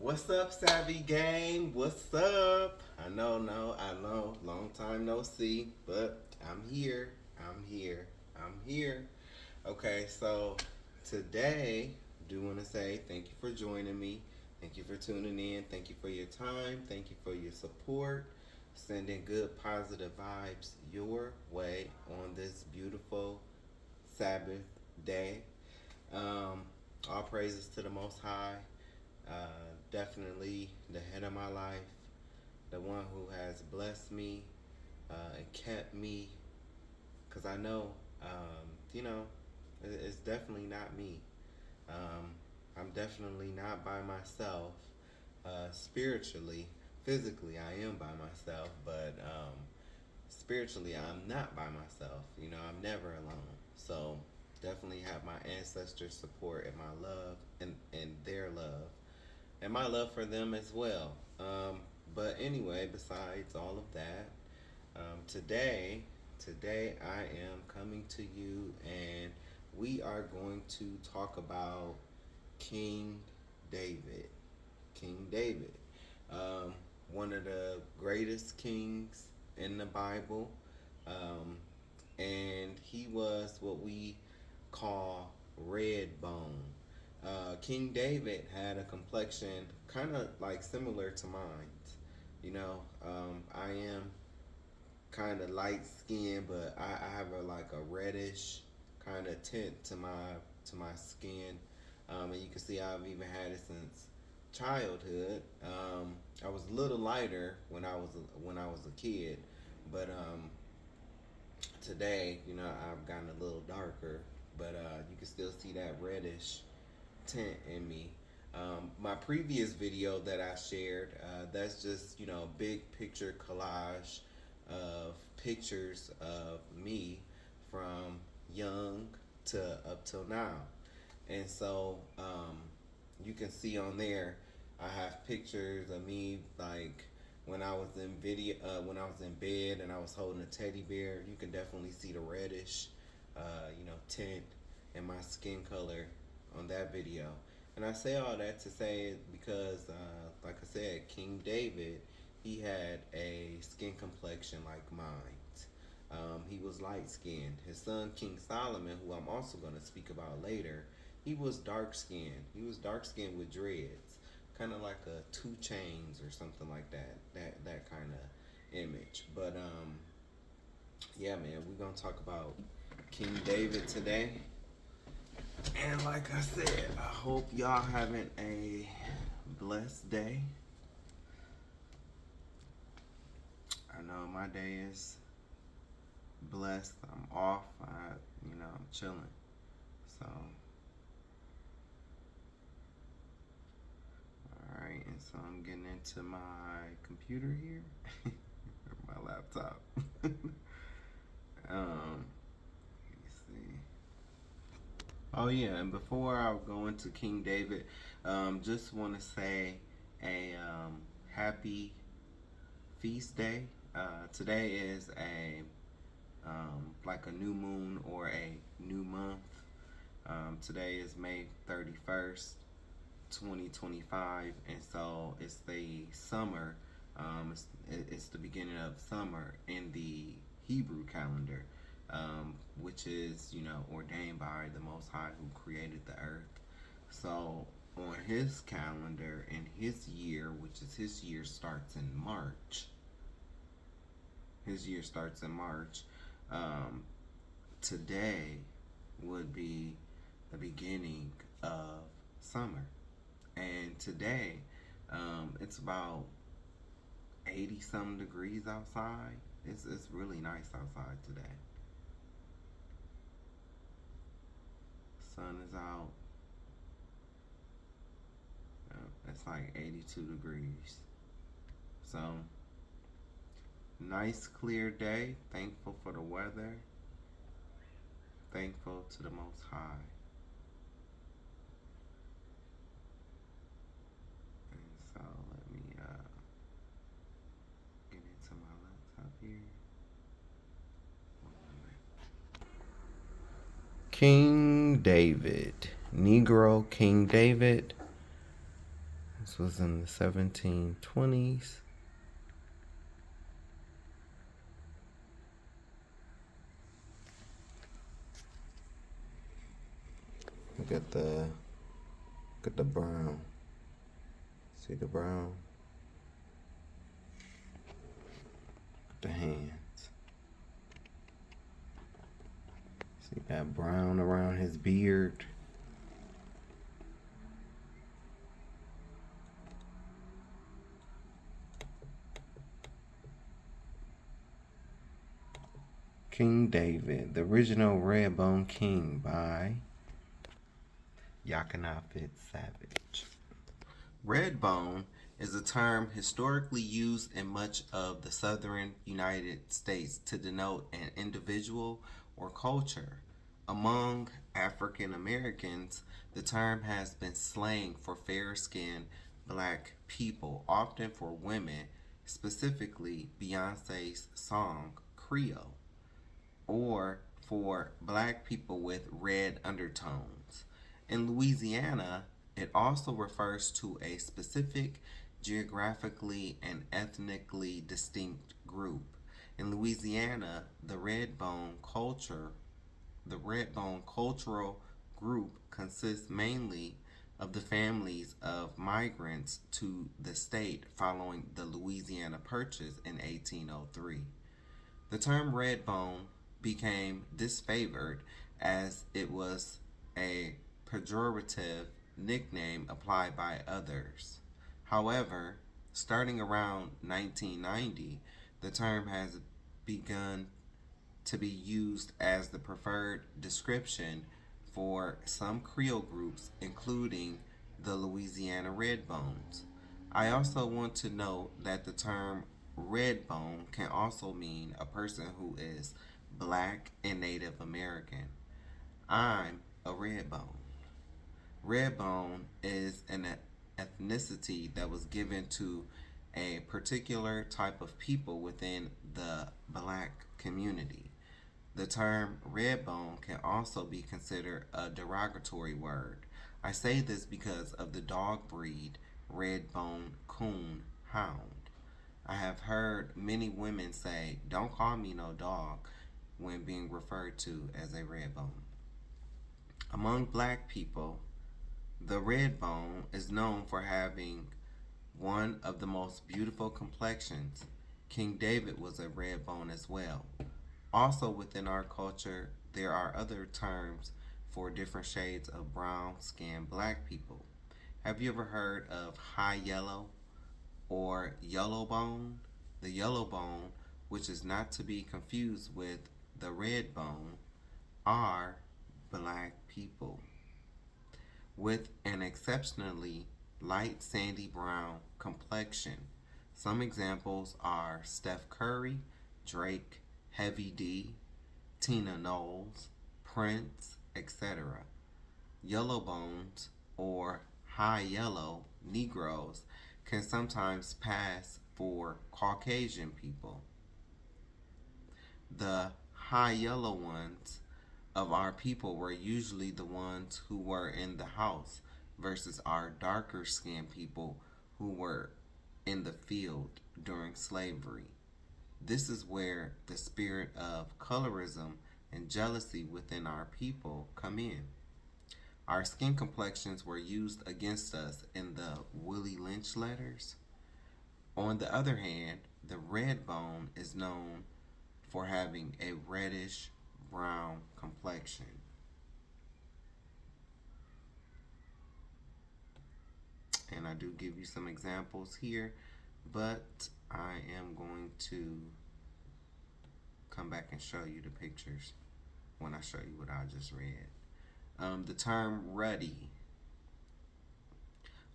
What's up, Savvy Gang? What's up? I know, long time no see, but I'm here. I'm here. I'm here. Okay, so today, I do want to say thank you for joining me. Thank you for tuning in. Thank you for your time. Thank you for your support. Sending good, positive vibes your way on this beautiful Sabbath day. Um, all praises to the Most High. Definitely the head of my life, the one who has blessed me and kept me. Because I know, you know, it's definitely not me. Um, I'm definitely not by myself spiritually. Physically, I am by myself, but spiritually, I'm not by myself. I'm never alone. So, definitely have my ancestors' support and my love and their love and my love for them as well. But anyway, besides all of that, today I am coming to you, and we are going to talk about King David. King David, um, one of the greatest kings in the Bible, um, and he was what we call Redbone. King David had a complexion kind of like similar to mine. I am kind of light skinned, but I have a reddish kind of tint to my skin, and you can see I've even had it since childhood. I was a little lighter when I was a kid, but today, I've gotten a little darker, but you can still see that reddish tint in me. My previous video that I shared, that's just a big picture collage of pictures of me from young to up till now, and so you can see on there, I have pictures of me like when I was in bed and I was holding a teddy bear. You can definitely see the reddish, tint in my skin color on that video. And I say all that to say because, like I said, King David, he had a skin complexion like mine. He was light skinned. His son, King Solomon, who I'm also going to speak about later, he was dark skinned. He was dark skinned with dreads, kind of like a 2 Chains or something like that. That kind of image. But yeah, man, we're gonna talk about King David today. And like I said, I hope y'all having a blessed day. I know my day is blessed. I'm off. I'm chilling. So, all right. And so I'm getting into my computer here, my laptop. Let me see. Oh yeah, and before I go into King David, just want to say a happy feast day. Today is a like a new moon or a new month. Today is May 31st, 2025, and so it's the summer. It's the beginning of summer in the Hebrew calendar, which is ordained by the Most High who created the earth. So on his calendar in his year, which is his year starts in March. His year starts in March. Um, Today would be the beginning of summer. And today, it's about 80 some degrees outside. It's really nice outside today. Sun is out. It's like 82 degrees. So, nice clear day. Thankful for the weather. Thankful to the Most High. And so, let me get into my laptop here. King David, Negro King David, This was in the 1720s. Look at the brown. See the brown? The hands. See that brown around his beard? King David, the original Redbone King by Yakanafit Savage. Redbone is a term historically used in much of the southern United States to denote an individual or culture. Among African Americans, the term has been slang for fair-skinned black people, often for women, specifically Beyonce's song Creole, or for black people with red undertones. In Louisiana, it also refers to a specific geographically and ethnically distinct group. In Louisiana, the Redbone cultural group consists mainly of the families of migrants to the state following the Louisiana Purchase in 1803. The term Redbone became disfavored as it was a pejorative nickname applied by others. However, starting around 1990, the term has begun to be used as the preferred description for some Creole groups, including the Louisiana Redbones. I also want to note that the term Redbone can also mean a person who is black and Native American. I'm a Redbone. Redbone is an ethnicity that was given to a particular type of people within the black community. The term Redbone can also be considered a derogatory word. I say this because of the dog breed Redbone Coon Hound. I have heard many women say, "Don't call me no dog," when being referred to as a Redbone. Among black people, the Redbone is known for having one of the most beautiful complexions. King David was a Redbone as well. Also within our culture, there are other terms for different shades of brown skinned black people. Have you ever heard of high yellow or yellow bone? The yellow bone, which is not to be confused with the red bone, are black people with an exceptionally light sandy brown complexion. Some examples are Steph Curry, Drake, Heavy D, Tina Knowles, Prince, etc. Yellow bones or high yellow Negroes can sometimes pass for Caucasian people. The high yellow ones of our people were usually the ones who were in the house versus our darker skinned people who were in the field during slavery. This is where the spirit of colorism and jealousy within our people come in. Our skin complexions were used against us in the Willie Lynch letters. On the other hand, the red bone is known for having a reddish brown complexion. And I do give you some examples here, but I am going to come back and show you the pictures when I show you what I just read. The term ruddy,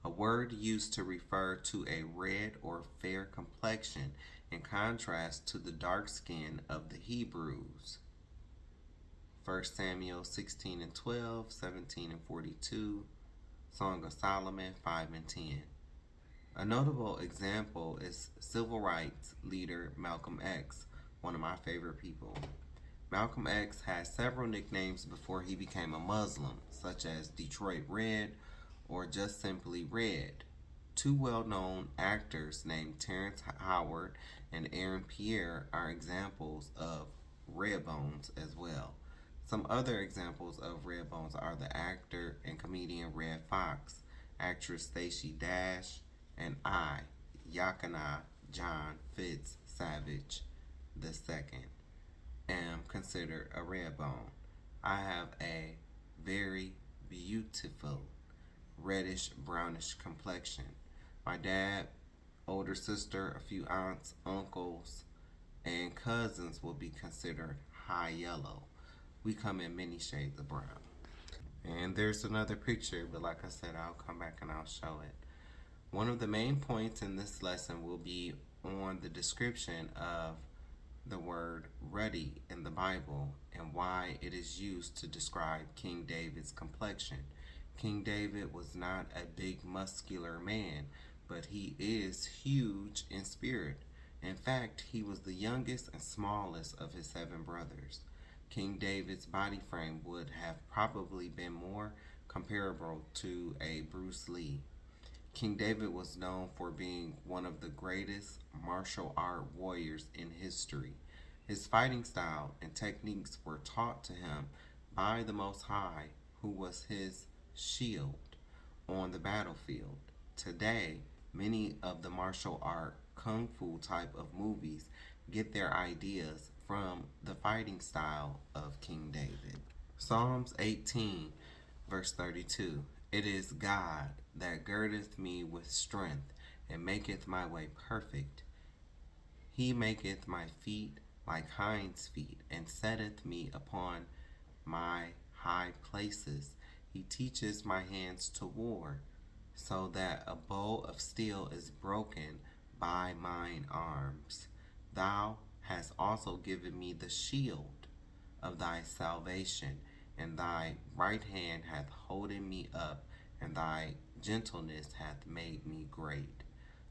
a word used to refer to a red or fair complexion in contrast to the dark skin of the Hebrews. 1 Samuel 16 and 12, 17 and 42, Song of Solomon 5 and 10. A notable example is civil rights leader Malcolm X, one of my favorite people. Malcolm X had several nicknames before he became a Muslim, such as Detroit Red or just simply Red. Two well-known actors named Terrence Howard and Aaron Pierre are examples of Redbones as well. Some other examples of Redbones are the actor and comedian Red Fox, actress Stacey Dash, and I, Yakana John Fitz Savage II, am considered a Redbone. I have a very beautiful reddish brownish complexion. My dad, older sister, a few aunts, uncles, and cousins will be considered high yellow. We come in many shades of brown. And there's another picture, but like I said, I'll come back and I'll show it. One of the main points in this lesson will be on the description of the word ruddy in the Bible and why it is used to describe King David's complexion. King David was not a big muscular man, but he is huge in spirit. In fact, he was the youngest and smallest of his 7 brothers. King David's body frame would have probably been more comparable to a Bruce Lee. King David was known for being one of the greatest martial art warriors in history. His fighting style and techniques were taught to him by the Most High, who was his shield on the battlefield. Today, many of the martial art kung fu type of movies get their ideas from the fighting style of King David. Psalms 18, verse 32. It is God that girdeth me with strength, and maketh my way perfect. He maketh my feet like hinds' feet, and setteth me upon my high places. He teaches my hands to war, so that a bow of steel is broken by mine arms. Thou hast also given me the shield of thy salvation, and thy right hand hath holden me up, and thy gentleness hath made me great.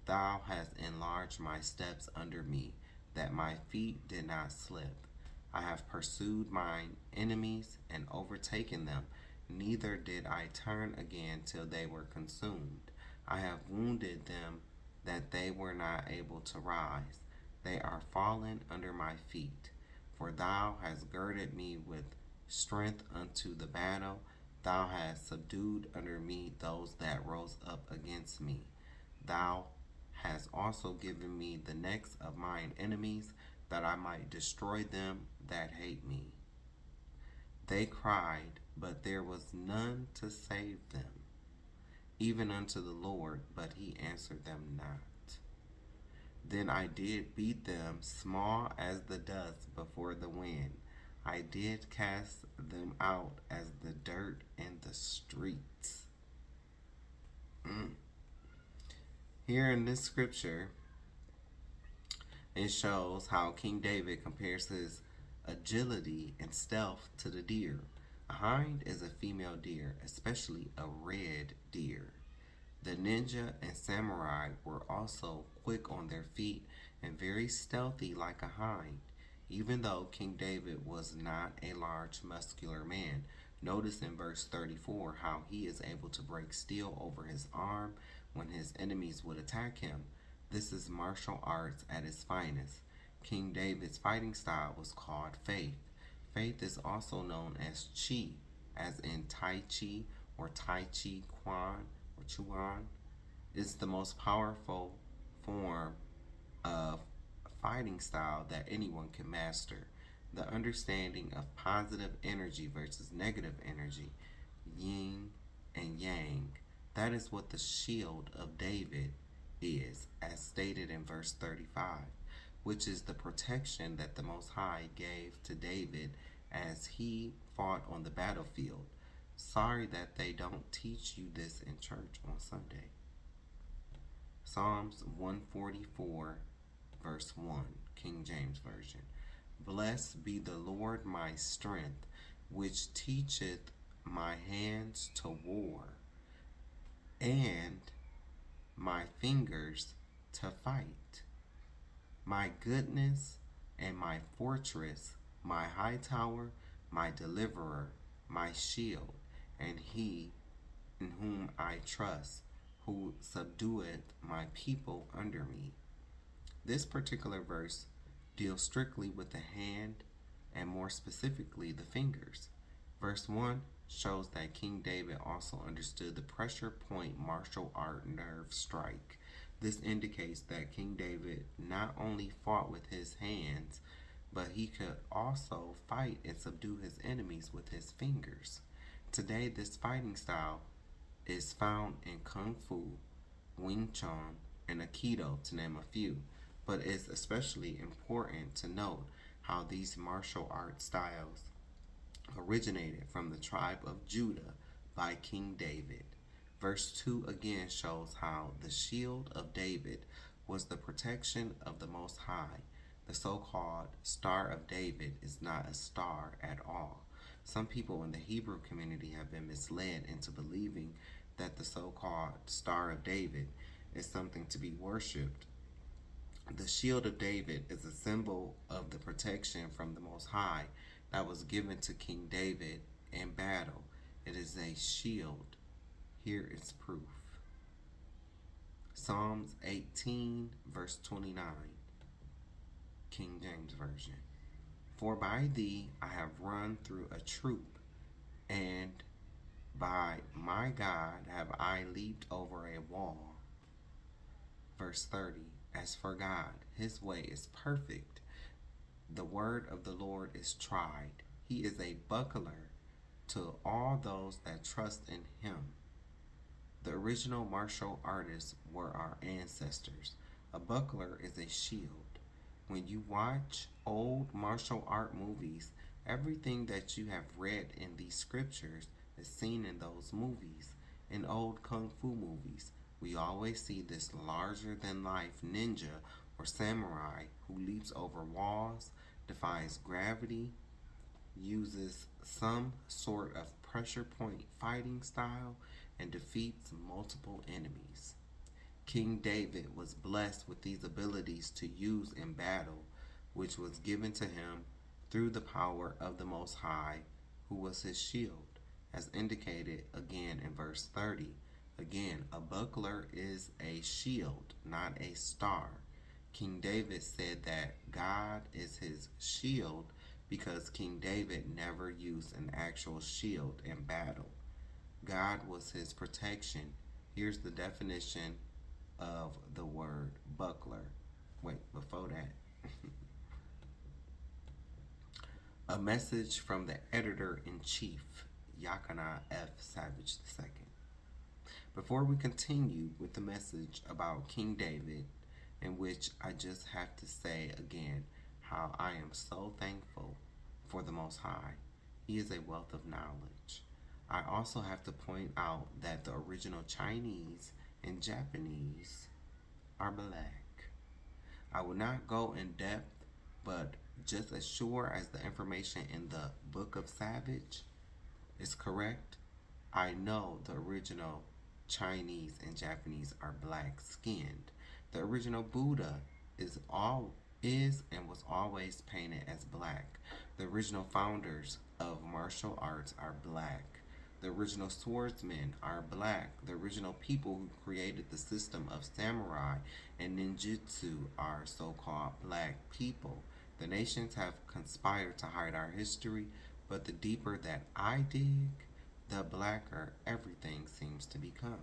Thou hast enlarged my steps under me, that my feet did not slip. I have pursued mine enemies and overtaken them, neither did I turn again till they were consumed. I have wounded them that they were not able to rise. They are fallen under my feet. For thou hast girded me with strength unto the battle. Thou hast subdued under me those that rose up against me. Thou hast also given me the necks of mine enemies, that I might destroy them that hate me. They cried, but there was none to save them, even unto the Lord, but he answered them not. Then I did beat them small as the dust before the wind. I did cast them out as the dirt in the streets. Here in this scripture, it shows how King David compares his agility and stealth to the deer. A hind is a female deer, especially a red deer. The ninja and samurai were also quick on their feet and very stealthy like a hind. Even though King David was not a large, muscular man, notice in verse 34 how he is able to break steel over his arm when his enemies would attack him. This is martial arts at its finest. King David's fighting style was called faith. Faith is also known as chi, as in Tai Chi or Tai Chi Quan or Chuan. It's the most powerful form of fighting style that anyone can master. The understanding of positive energy versus negative energy, yin and yang. That is what the shield of David is, as stated in verse 35, which is the protection that the Most High gave to David as he fought on the battlefield. Sorry that they don't teach you this in church on Sunday. Psalms 144, verse 1, King James Version. Blessed be the Lord my strength, which teacheth my hands to war, and my fingers to fight. My goodness and my fortress, my high tower, my deliverer, my shield, and he in whom I trust, who subdueth my people under me. This particular verse deals strictly with the hand and more specifically the fingers. Verse 1 shows that King David also understood the pressure point martial art nerve strike. This indicates that King David not only fought with his hands, but he could also fight and subdue his enemies with his fingers. Today, this fighting style is found in Kung Fu, Wing Chun, and Aikido, to name a few, but it's especially important to note how these martial art styles originated from the tribe of Judah by King David. Verse 2 again shows how the shield of David was the protection of the Most High. The so called Star of David is not a star at all. Some people in the Hebrew community have been misled into believing that the so called Star of David is something to be worshipped. The shield of David is a symbol of the protection from the Most High that was given to King David in battle. It is a shield. Here is proof. Psalms 18, verse 29, King James Version. For by thee I have run through a troop, and by my God have I leaped over a wall. Verse 30, as for God, his way is perfect. The word of the Lord is tried. He is a buckler to all those that trust in him. The original martial artists were our ancestors. A buckler is a shield. When you watch old martial art movies, everything that you have read in these scriptures is seen in those movies. In old kung fu movies, we always see this larger than life ninja or samurai who leaps over walls, defies gravity, uses some sort of pressure point fighting style, and defeats multiple enemies. King David was blessed with these abilities to use in battle, which was given to him through the power of the Most High, who was his shield, as indicated again in verse 30. Again, a buckler is a shield, not a star. King David said that God is his shield because King David never used an actual shield in battle. God was his protection. Here's the definition of the word buckler. Wait, before that. A message from the editor-in-chief, Yakana F. Savage II. Before we continue with the message about King David, in which I just have to say again how I am so thankful for the Most High. He is a wealth of knowledge. I also have to point out that the original Chinese and Japanese are black. I will not go in depth, but just as sure as the information in the Book of Savage is correct, I know the original Chinese and Japanese are black skinned. The original Buddha is and was always painted as black. The original founders of martial arts are black. The original swordsmen are black. The original people who created the system of samurai and ninjutsu are so-called black people. The nations have conspired to hide our history, but the deeper that I dig, the blacker everything seems to become.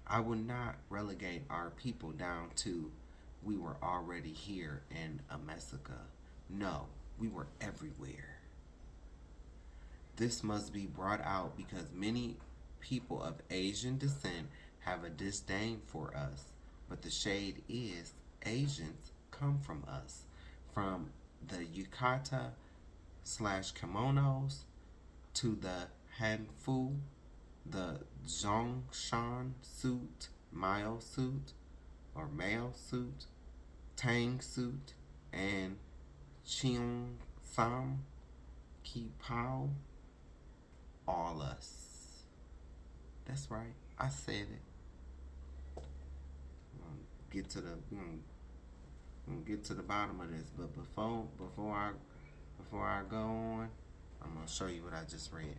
I will not relegate our people down to we were already here in Amessica. No, we were everywhere. This must be brought out because many people of Asian descent have a disdain for us. But the shade is Asians come from us. From the yukata / kimonos to the hanfu, the zhongshan suit, mao suit, or male suit, tang suit, and cheong sam, ki pao, all us. That's right, I said it. We're gonna get to the bottom of this, but before I go on, I'm gonna show you what I just read.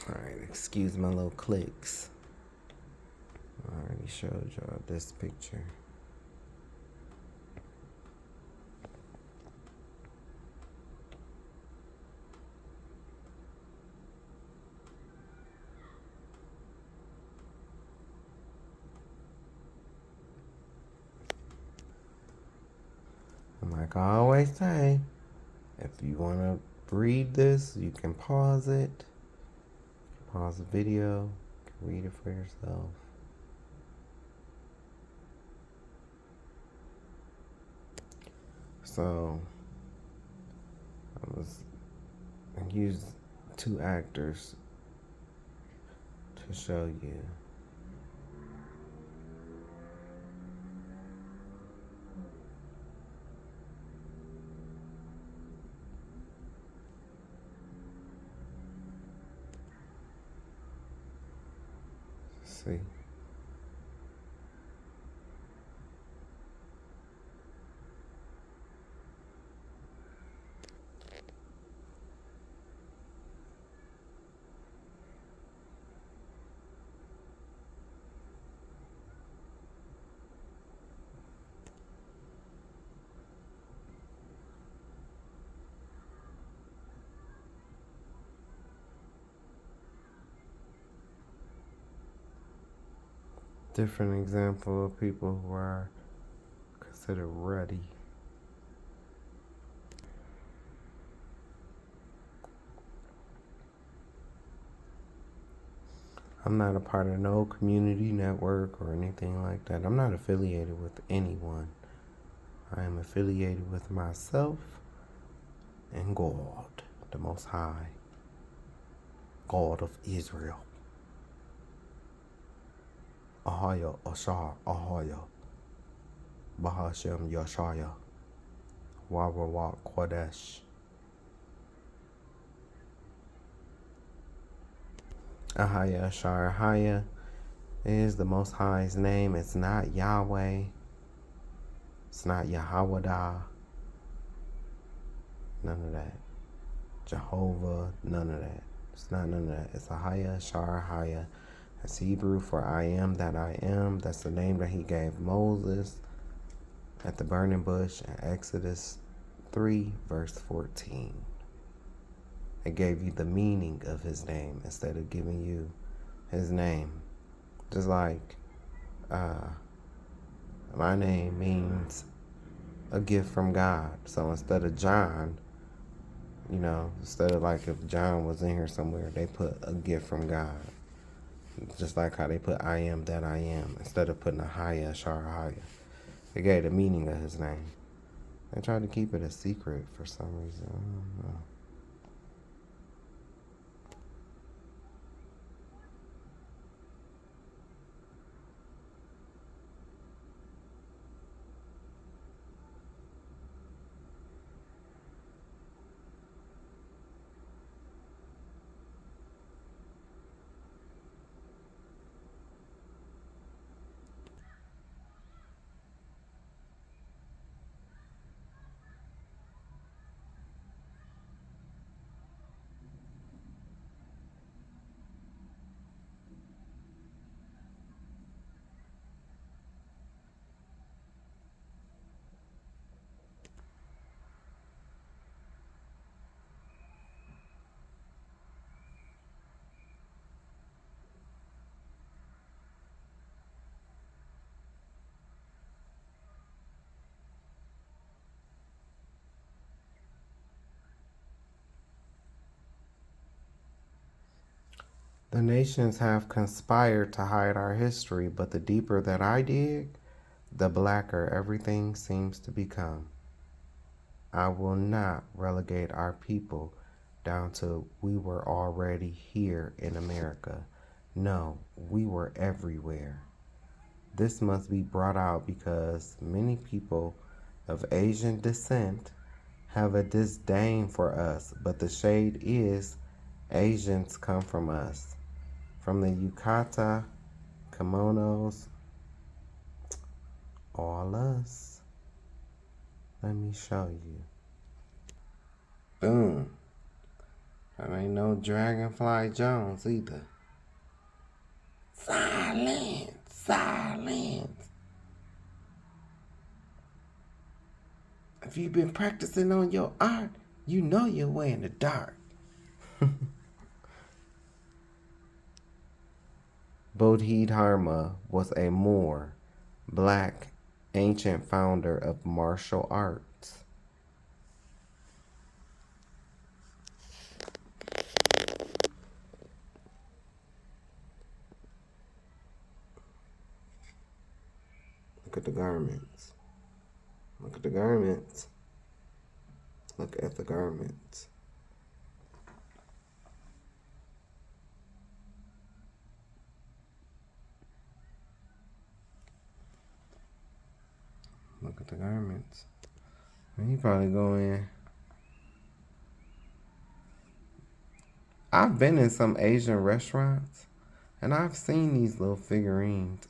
All right, excuse my little clicks. showed y'all this picture. And like I always say, if you want to read this, you can pause it. Pause the video. You can read it for yourself. So I used two actors to show you. See? Different example of people who are considered ready. I'm not a part of no community network or anything like that. I'm not affiliated with anyone. I am affiliated with myself and God, the Most High, God of Israel. Ahaya, Ashar, Ahaya, Bahashem, Yashaya, Warawak, Kodesh. Ahaya, Ashar, Ahaya is the Most High's name. It's not Yahweh. It's not Yahwadah. None of that. Jehovah, none of that. It's not none of that. It's Ahaya, Ashar, Ahaya. That's Hebrew for I am that I am. That's the name that he gave Moses at the burning bush in Exodus 3, verse 14. It gave you the meaning of his name instead of giving you his name. Just like my name means a gift from God. So instead of John, instead of like if John was in here somewhere, they put a gift from God. Just like how they put I am that I am instead of putting a Haya, Shar Haya. They gave the meaning of his name. They tried to keep it a secret for some reason. I don't know. The nations have conspired to hide our history, but the deeper that I dig, the blacker everything seems to become. I will not relegate our people down to we were already here in America. No, we were everywhere. This must be brought out because many people of Asian descent have a disdain for us, but the shade is Asians come from us. From the yukata, kimonos, all us. Let me show you. Boom. That ain't no Dragonfly Jones either. Silence. Silence. If you've been practicing on your art, you know your way in the dark. Bodhidharma was a Moor, black, ancient founder of martial arts. Look at the garments. Look at the garments. Look at the garments. Look at the garments. And you probably go in. I've been in some Asian restaurants and I've seen these little figurines.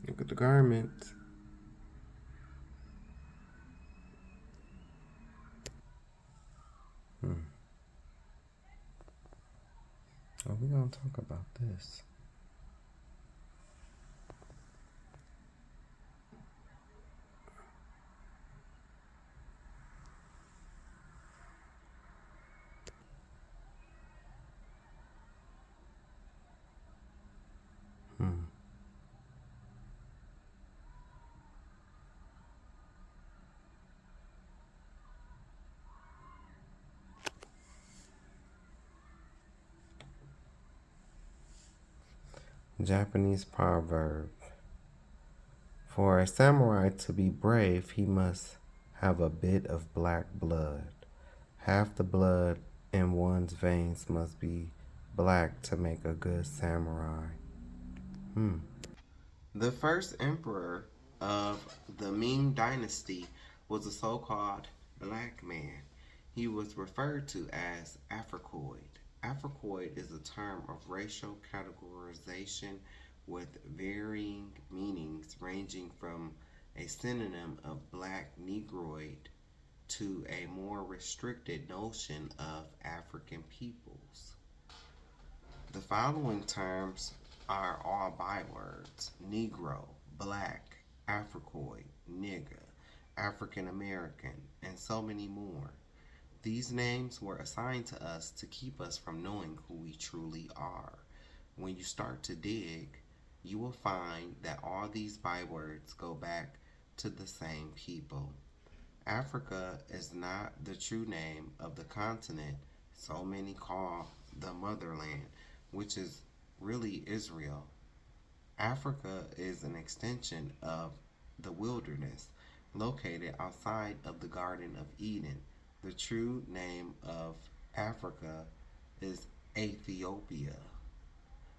Look at the garments. Oh, we're going to talk about this. Japanese proverb. For a samurai to be brave, he must have a bit of black blood. Half the blood in one's veins must be black to make a good samurai. The first emperor of the Ming Dynasty was a so-called black man. He was referred to as Africoid. Africoid is a term of racial categorization with varying meanings ranging from a synonym of black negroid to a more restricted notion of African peoples. The following terms are all bywords: Negro, Black, Africoid, Nigga, African American, and so many more. These names were assigned to us to keep us from knowing who we truly are. When you start to dig, you will find that all these bywords go back to the same people. Africa is not the true name of the continent so many call the motherland, which is really Israel. Africa is an extension of the wilderness located outside of the Garden of Eden. The true name of Africa is Ethiopia.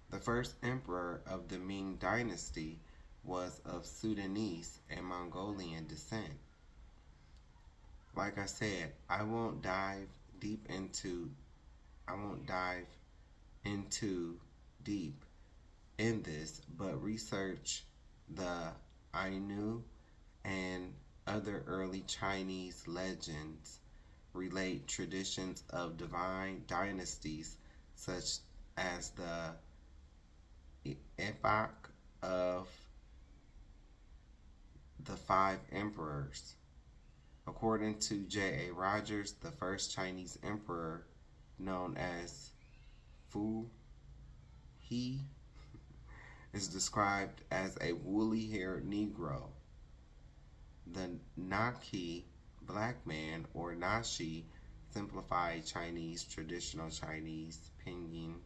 The first emperor of the Ming Dynasty was of Sudanese and Mongolian descent. Like I said, I won't dive into deep in this, but research the Ainu and other early Chinese legends relate traditions of divine dynasties such as the epoch of the five emperors. According to J.A. Rogers, the first Chinese emperor, known as Fu He, is described as a woolly-haired Negro. The Naki, black man, or Nashi, simplified Chinese, traditional Chinese, Pinyin.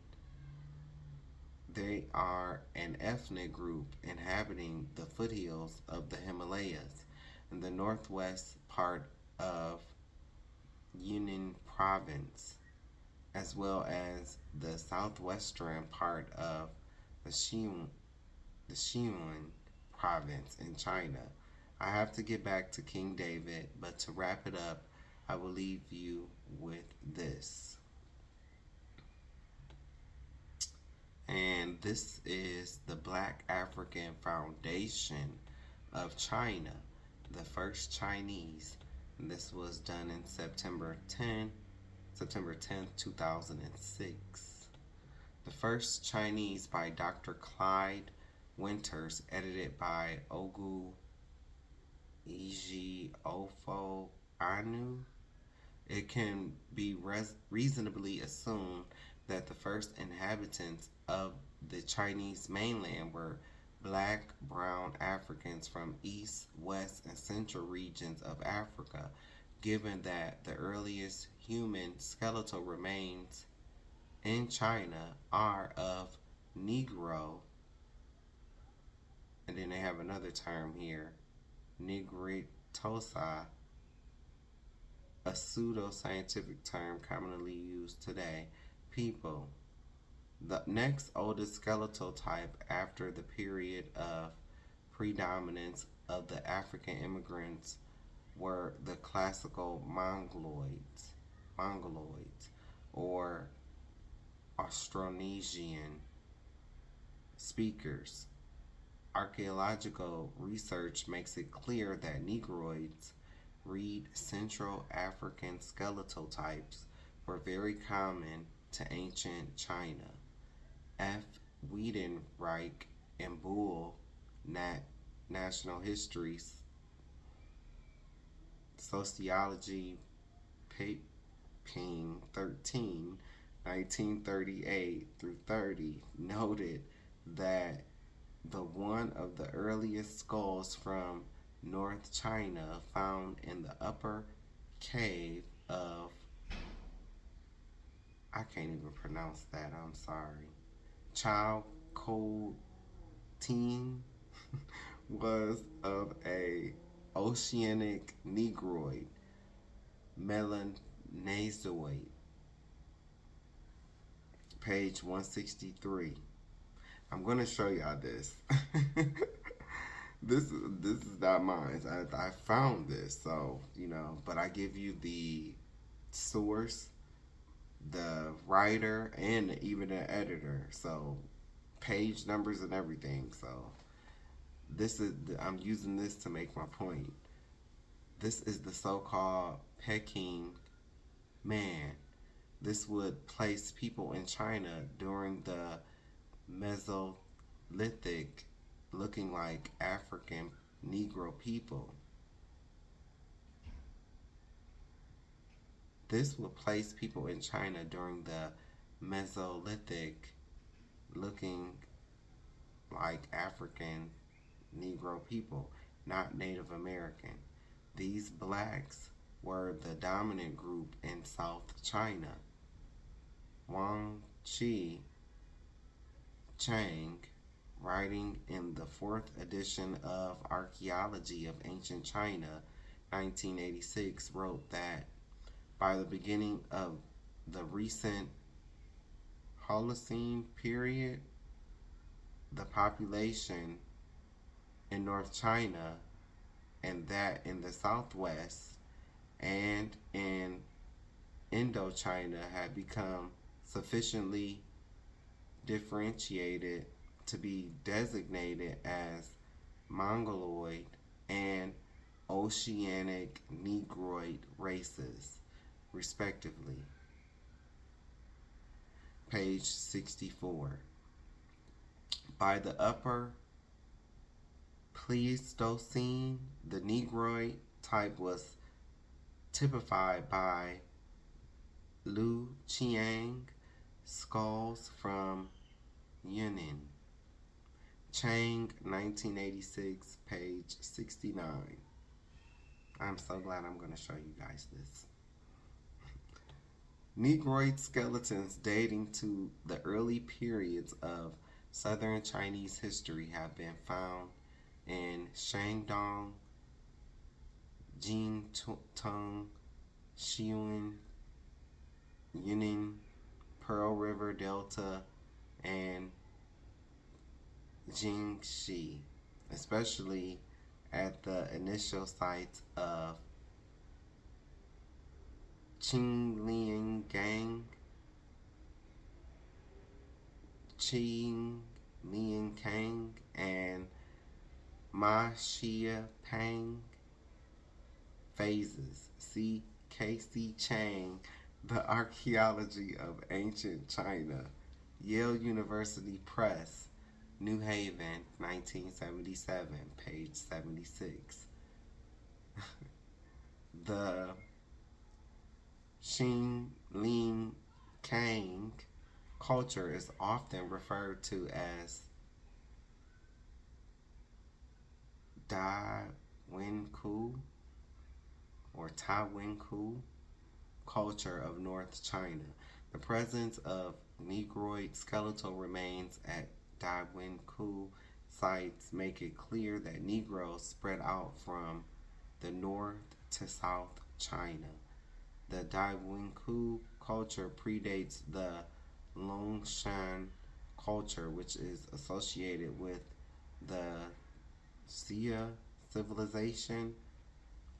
They are an ethnic group inhabiting the foothills of the Himalayas in the northwest part of Yunnan province, as well as the southwestern part of the Sichuan province in China. I have to get back to King David, but to wrap it up, I will leave you with this. And this is the Black African Foundation of China, the first Chinese And this was done in September 10th, 2006. The first Chinese by Dr. Clyde Winters, edited by Ogu Iji Ofo Anu. It can be reasonably assumed that the first inhabitants of the Chinese mainland were black, brown Africans from east, west, and central regions of Africa, given that the earliest human skeletal remains in China are of Negro, and then they have another term here, Negritosa, a pseudo-scientific term commonly used today, people. The next oldest skeletal type after the period of predominance of the African immigrants were the classical Mongoloids, or Austronesian speakers. Archaeological research makes it clear that Negroids, read Central African skeletal types, were very common to ancient China. F. Wiedenreich and Bull, National History, Sociology, Ping 13, 1938 through 30, noted that the one of the earliest skulls from North China found in the upper cave of, I can't even pronounce that, I'm sorry, Chao Ko Ting was of a oceanic negroid, melanozoid. Page 163. I'm gonna show y'all this. This is not mine. I found this, so but I give you the source, the writer, and even the editor. So page numbers and everything. So I'm using this to make my point. This is the so-called Peking man. This would place people in China during the Mesolithic, looking like African Negro people. This would place people in China during the Mesolithic, looking like African Negro people, not Native American. These blacks were the dominant group in South China. Wang Chi Chang, writing in the 4th edition of Archaeology of Ancient China, 1986, wrote that by the beginning of the recent Holocene period, the population in North China and that in the southwest and in Indochina had become sufficiently differentiated to be designated as Mongoloid and Oceanic Negroid races, respectively. Page 64. By the upper Pleistocene, the Negroid type was typified by Lu Qiang skulls from Yunnan. Chang, 1986, page 69. I'm so glad I'm going to show you guys this. Negroid skeletons dating to the early periods of southern Chinese history have been found in Shandong, Jingtung, Xiun, Yunnan, Pearl River Delta, and Jingxi, especially at the initial sites of Qingliangang, and Ma Xia Pang, phases. See Casey Chang, The Archaeology of Ancient China, Yale University Press, New Haven, 1977, page 76. The Xin Ling Kang culture is often referred to as Da Wen Ku or Ta Wen Ku culture of North China. The presence of Negroid skeletal remains at Da Wen Ku sites make it clear that Negroes spread out from the north to south China. The Da Wen Ku culture predates the Longshan culture, which is associated with the Xia civilization.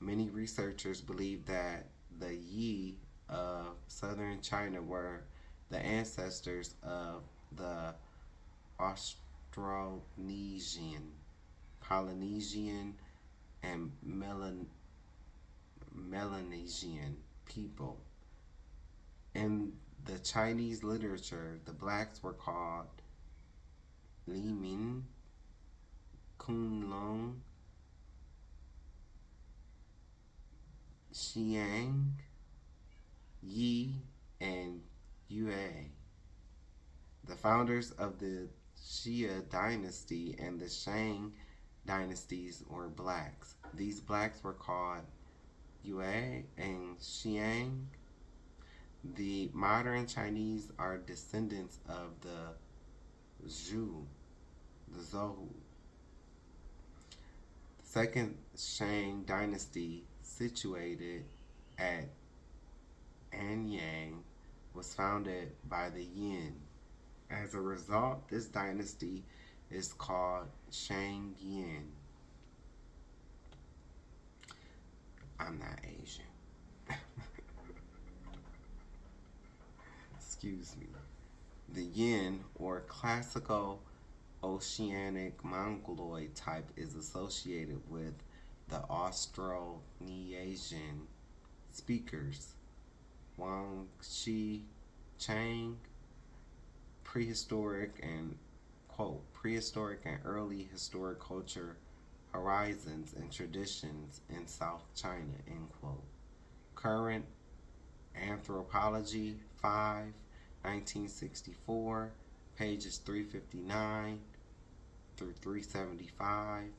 Many researchers believe that the Yi of southern China were the ancestors of the Austronesian, Polynesian, and Melanesian people. In the Chinese literature, the blacks were called Li Min, Kunlong, Xiang, Yi, and Yue. The founders of the Xia dynasty and the Shang dynasties were blacks. These blacks were called Yue and Xiang. The modern Chinese are descendants of the Zhou, the Zhou. The second Shang dynasty, situated at Anyang, was founded by the Yin. As a result, this dynasty is called Shang Yin. I'm not Asian. Excuse me. The Yin, or classical oceanic mongoloid type, is associated with the Austronesian speakers. Wang Shi Chang, prehistoric and quote prehistoric and early historic culture horizons and traditions in South China, end quote. Current Anthropology 5, 1964, pages 359 through 375.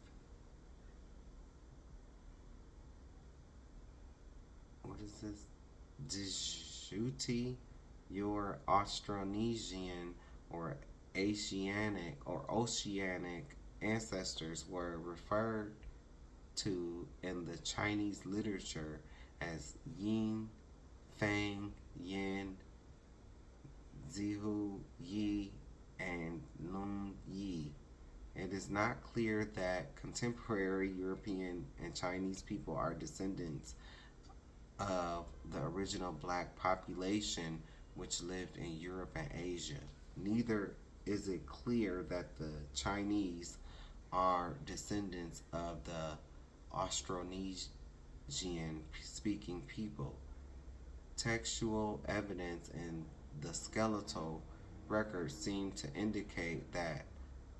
What is this? Djibouti, your Austronesian or oceanic ancestors were referred to in the Chinese literature as Yin, Fang, Yin, Zihu, Yi, and Lung Yi. It is not clear that contemporary European and Chinese people are descendants of the original black population which lived in Europe and Asia. Neither is it clear that the Chinese are descendants of the Austronesian speaking people. Textual evidence in the skeletal records seem to indicate that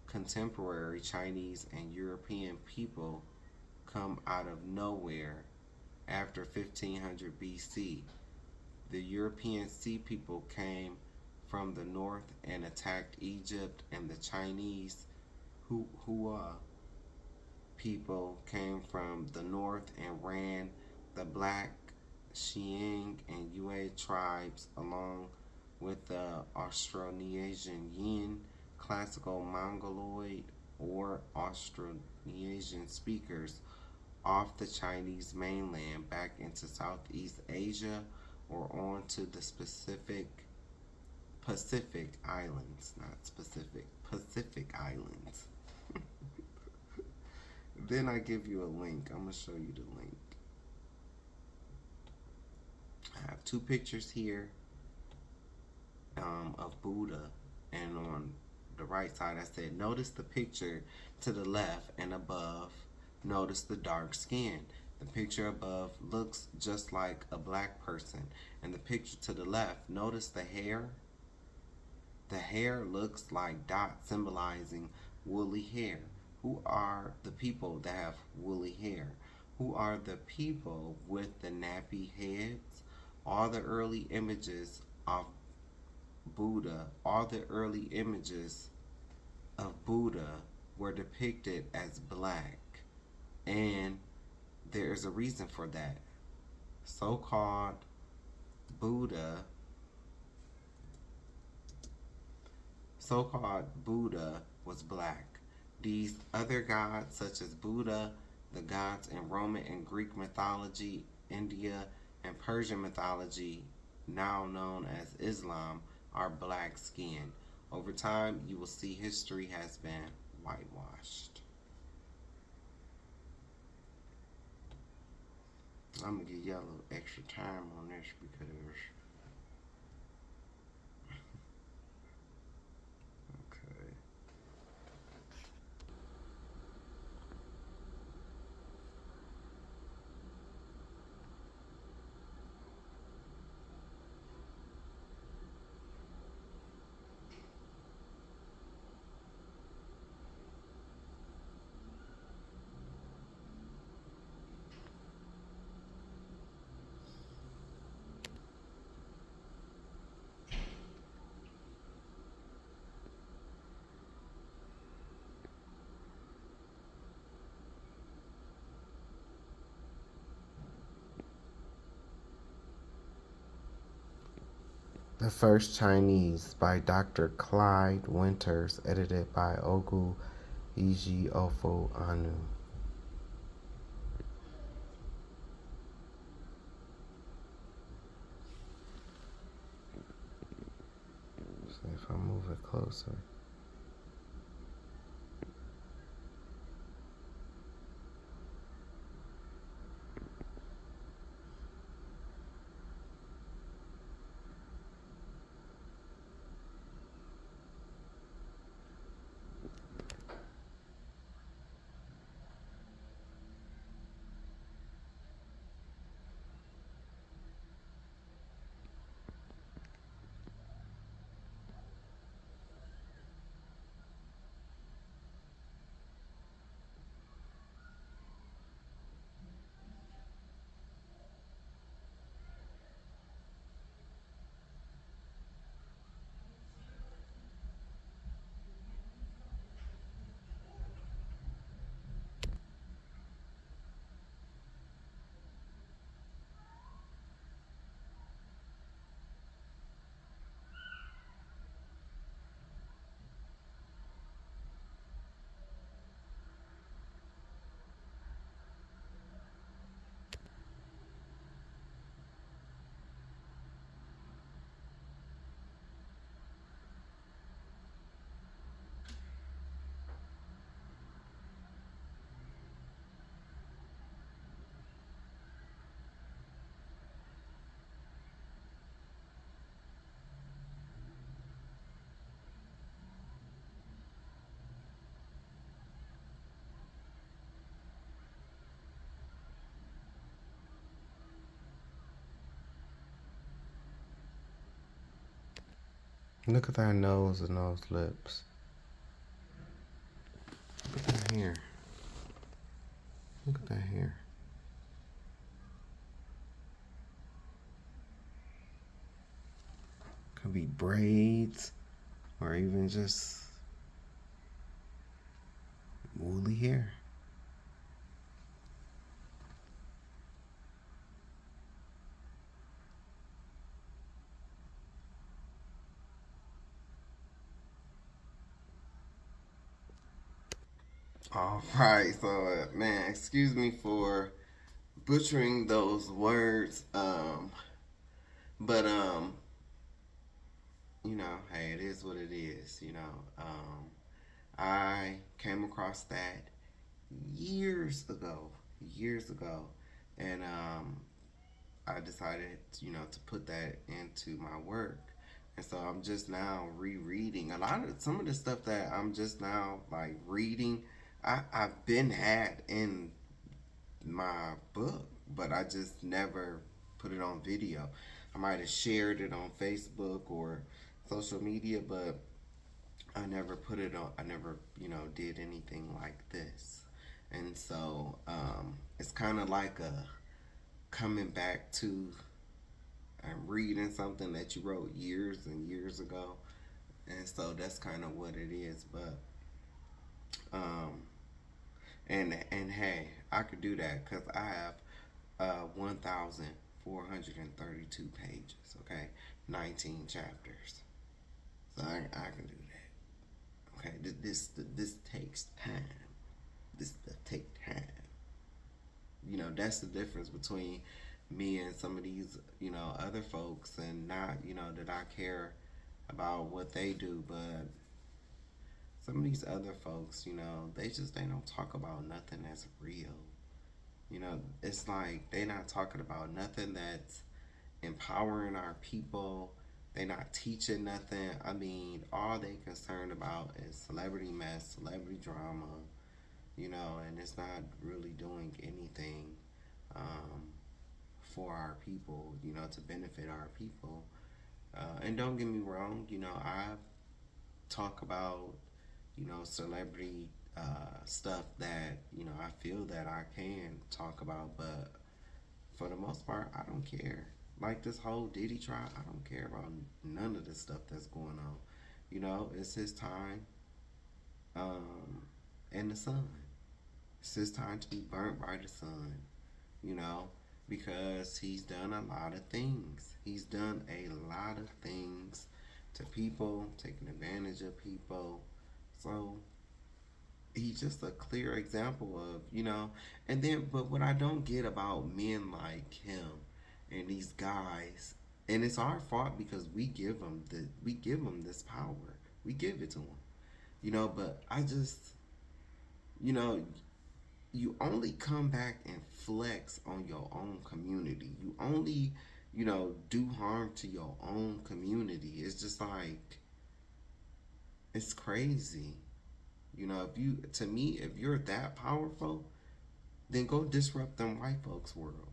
contemporary Chinese and European people come out of nowhere after 1500 BC. The European Sea People came from the north and attacked Egypt, and the Chinese Hua people came from the north and ran the Black, Xiang, and Yue tribes along with the Austronesian Yin, classical Mongoloid, or Austronesian speakers off the Chinese mainland back into Southeast Asia or on to the Pacific Islands, not specific, Pacific Islands. Then I give you a link. I'm going to show you the link. I have two pictures here of Buddha, and on the right side I said, notice the picture to the left and above. Notice the dark skin. The picture above looks just like a black person. And the picture to the left, notice the hair. The hair looks like dots symbolizing woolly hair. Who are the people that have woolly hair? Who are the people with the nappy heads? All the early images of Buddha were depicted as black. And there is a reason for that. So-called Buddha so-called Buddha was black. These other gods, such as Buddha, the gods in Roman and Greek mythology, India, and Persian mythology, now known as Islam, are black skinned. Over time, you will see history has been whitewashed. I'm gonna give y'all a little extra time on this because okay. The First Chinese by Dr. Clyde Winters, edited by Ogu Iji Anu. So if I move it closer. Look at that nose and those lips. Look at that hair. Look at that hair. Could be braids or even just woolly hair. All right, so man, excuse me for butchering those words, but you know, hey, it is what it is. I came across that years ago, and I decided, to put that into my work. And so I'm just now rereading a lot of some of the stuff that I'm just now like reading. I've been had in my book, but I just never put it on video. I might have shared it on Facebook or social media, but I never put it on. I never, did anything like this. And so it's kind of like a coming back to and reading something that you wrote years and years ago. And so that's kind of what it is. But um, and hey, I could do that because I have 1,432 pages. Okay, 19 chapters. So I can do that. Okay, this takes time. This take time. That's the difference between me and some of these other folks, and not that I care about what they do, but some of these other folks, they don't talk about nothing that's real. It's like they not talking about nothing that's empowering our people. They not teaching nothing. I mean, all they concerned about is celebrity mess, celebrity drama, and it's not really doing anything um, for our people, to benefit our people. And don't get me wrong, I talk about, celebrity stuff that, I feel that I can talk about, but for the most part, I don't care. Like this whole Diddy trial, I don't care about none of the stuff that's going on. It's his time and the sun. It's his time to be burnt by the sun, you know, because he's done a lot of things. He's done a lot of things to people, taking advantage of people. So he's just a clear example of, and then, but what I don't get about men like him and these guys, and it's our fault because we give them this power. We give it to them, but I just, you know, you only come back and flex on your own community. You only, do harm to your own community. It's just like, it's crazy. If you, to me, if you're that powerful, then go disrupt them white folks' world.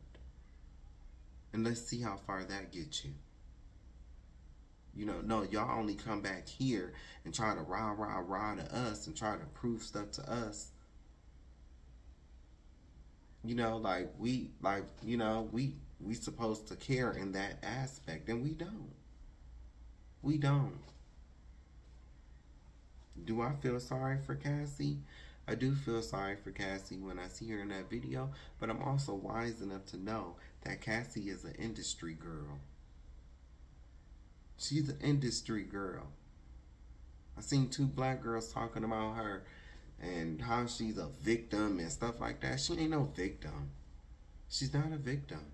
And let's see how far that gets you. No, y'all only come back here and try to rah to us and try to prove stuff to us. We supposed to care in that aspect, and we don't. We don't. Do I feel sorry for Cassie? I do feel sorry for Cassie when I see her in that video, but I'm also wise enough to know that Cassie is an industry girl. She's an industry girl. I seen two black girls talking about her and how she's a victim and stuff like that. She ain't no victim. She's not a victim.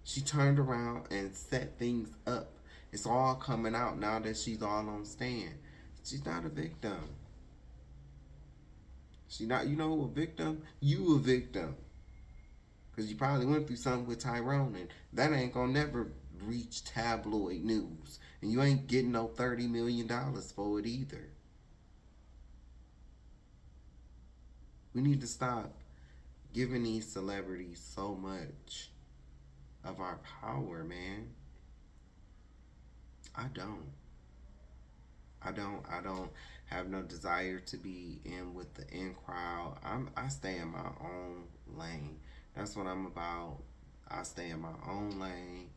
She turned around and set things up. It's all coming out now that she's all on stand. She's not a victim. She not, a victim? You a victim. Because you probably went through something with Tyrone, and that ain't gonna never reach tabloid news. And you ain't getting no $30 million for it either. We need to stop giving these celebrities so much of our power, man. I don't have no desire to be in with the in crowd. I stay in my own lane. That's what I'm about. I stay in my own lane.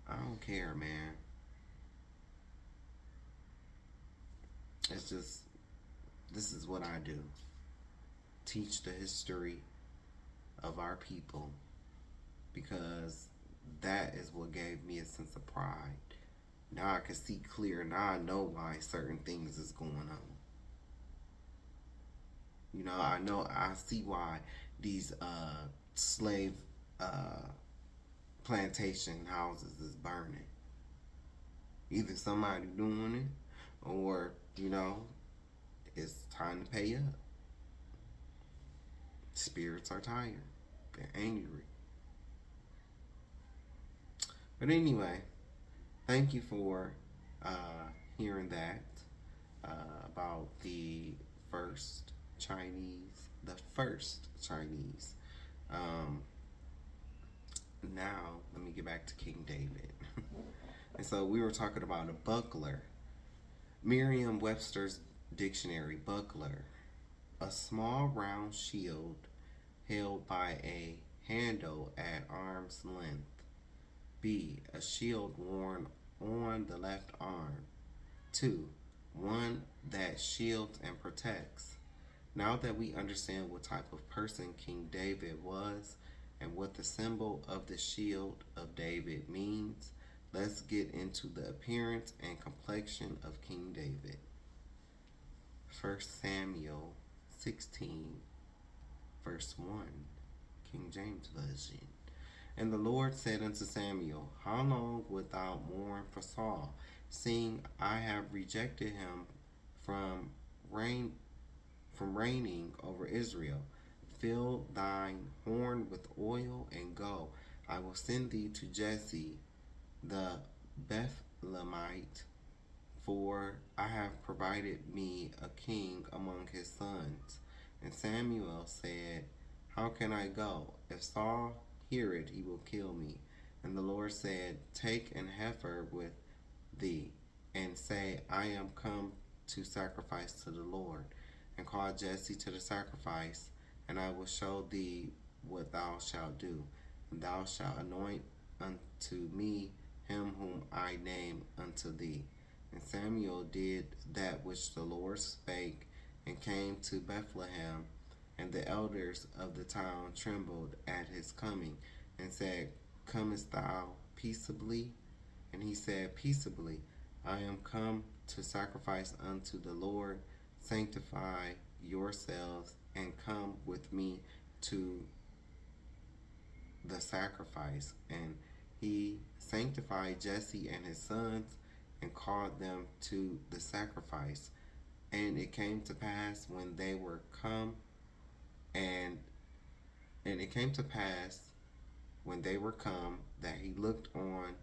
I don't care, man. It's just, this is what I do. Teach the history of our people, because that is what gave me a sense of pride. Now I can see clear. Now I know why certain things is going on. I see why these slave plantation houses is burning. Either somebody doing it, or it's time to pay up. Spirits are tired. They're angry. But anyway, thank you for hearing that about the first Chinese the first Chinese. Um, Now, let me get back to King David. And so we were talking about a buckler. Merriam-Webster's dictionary, buckler, a small round shield held by a handle at arm's length. B, a shield worn on the left arm. 2, one that shields and protects. Now that we understand what type of person King David was and what the symbol of the shield of David means, let's get into the appearance and complexion of King David. 1 Samuel 16, verse 1, King James Version. And the Lord said unto Samuel, How long wilt thou mourn for Saul, seeing I have rejected him from reigning over Israel? Fill thine horn with oil and go. I will send thee to Jesse the Bethlehemite, for I have provided me a king among his sons. And Samuel said, How can I go? If Saul hear it, he will kill me. And the Lord said, Take an heifer with thee, and say, I am come to sacrifice to the Lord. And call Jesse to the sacrifice, and I will show thee what thou shalt do. And thou shalt anoint unto me him whom I name unto thee. And Samuel did that which the Lord spake, and came to Bethlehem. And the elders of the town trembled at his coming, and said, Comest thou peaceably? And he said, Peaceably. I am come to sacrifice unto the Lord. Sanctify yourselves, and come with me to the sacrifice. And he sanctified Jesse and his sons, and called them to the sacrifice. And it came to pass when they were come, and it came to pass when they were come, that he looked on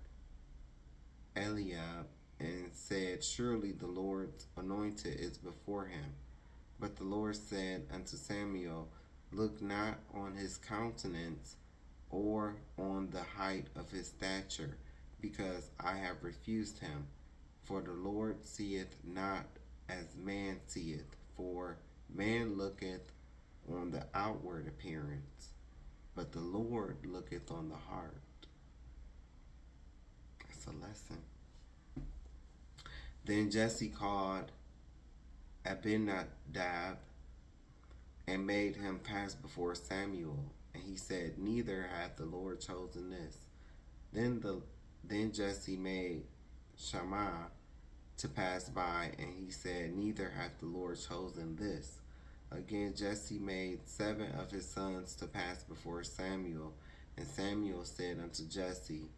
Eliab, and said, Surely the Lord's anointed is before him. But the Lord said unto Samuel, Look not on his countenance, or on the height of his stature, because I have refused him. For the Lord seeth not as man seeth, for man looketh on the outward appearance, but the Lord looketh on the heart. That's a lesson. Then Jesse called Abinadab and made him pass before Samuel. And he said, Neither hath the Lord chosen this. Then Jesse made Shammah to pass by, and he said, Neither hath the Lord chosen this. Again Jesse made 7 of his sons to pass before Samuel. And Samuel said unto Jesse,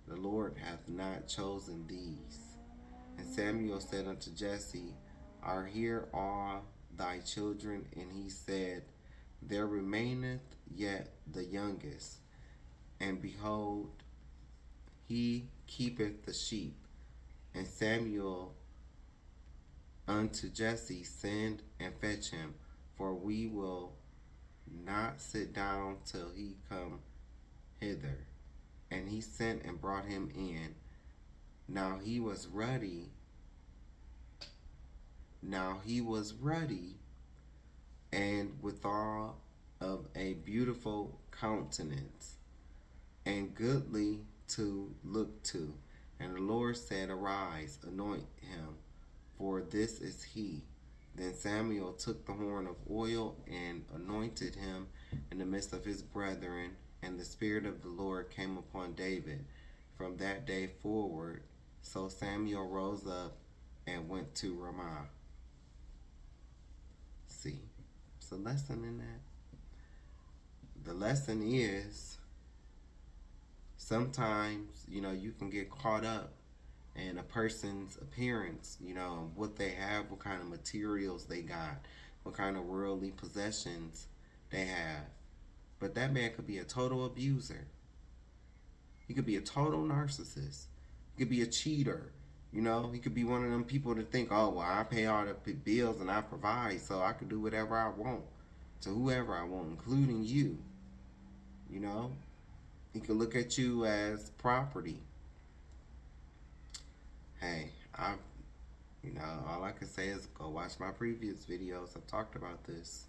The Lord hath not chosen these. And Samuel said unto Jesse, Are here all thy children? And he said, There remaineth yet the youngest, and behold, he keepeth the sheep. And Samuel unto Jesse, Send and fetch him, for we will not sit down till he come hither. And he sent and brought him in. Now he was ruddy, and withal of a beautiful countenance, and goodly to look to. And the Lord said, Arise, anoint him, for this is he. Then Samuel took the horn of oil and anointed him in the midst of his brethren, and the Spirit of the Lord came upon David from that day forward. So Samuel rose up and went to Ramah. See, it's a lesson in that. The lesson is, sometimes, you can get caught up in a person's appearance, what they have, what kind of materials they got, what kind of worldly possessions they have. But that man could be a total abuser. He could be a total narcissist. He could be a cheater. He could be one of them people that think, oh, well, I pay all the bills and I provide, so I can do whatever I want. to whoever I want, including you. You know, he could look at you as property. Hey, all I can say is go watch my previous videos. I've talked about this.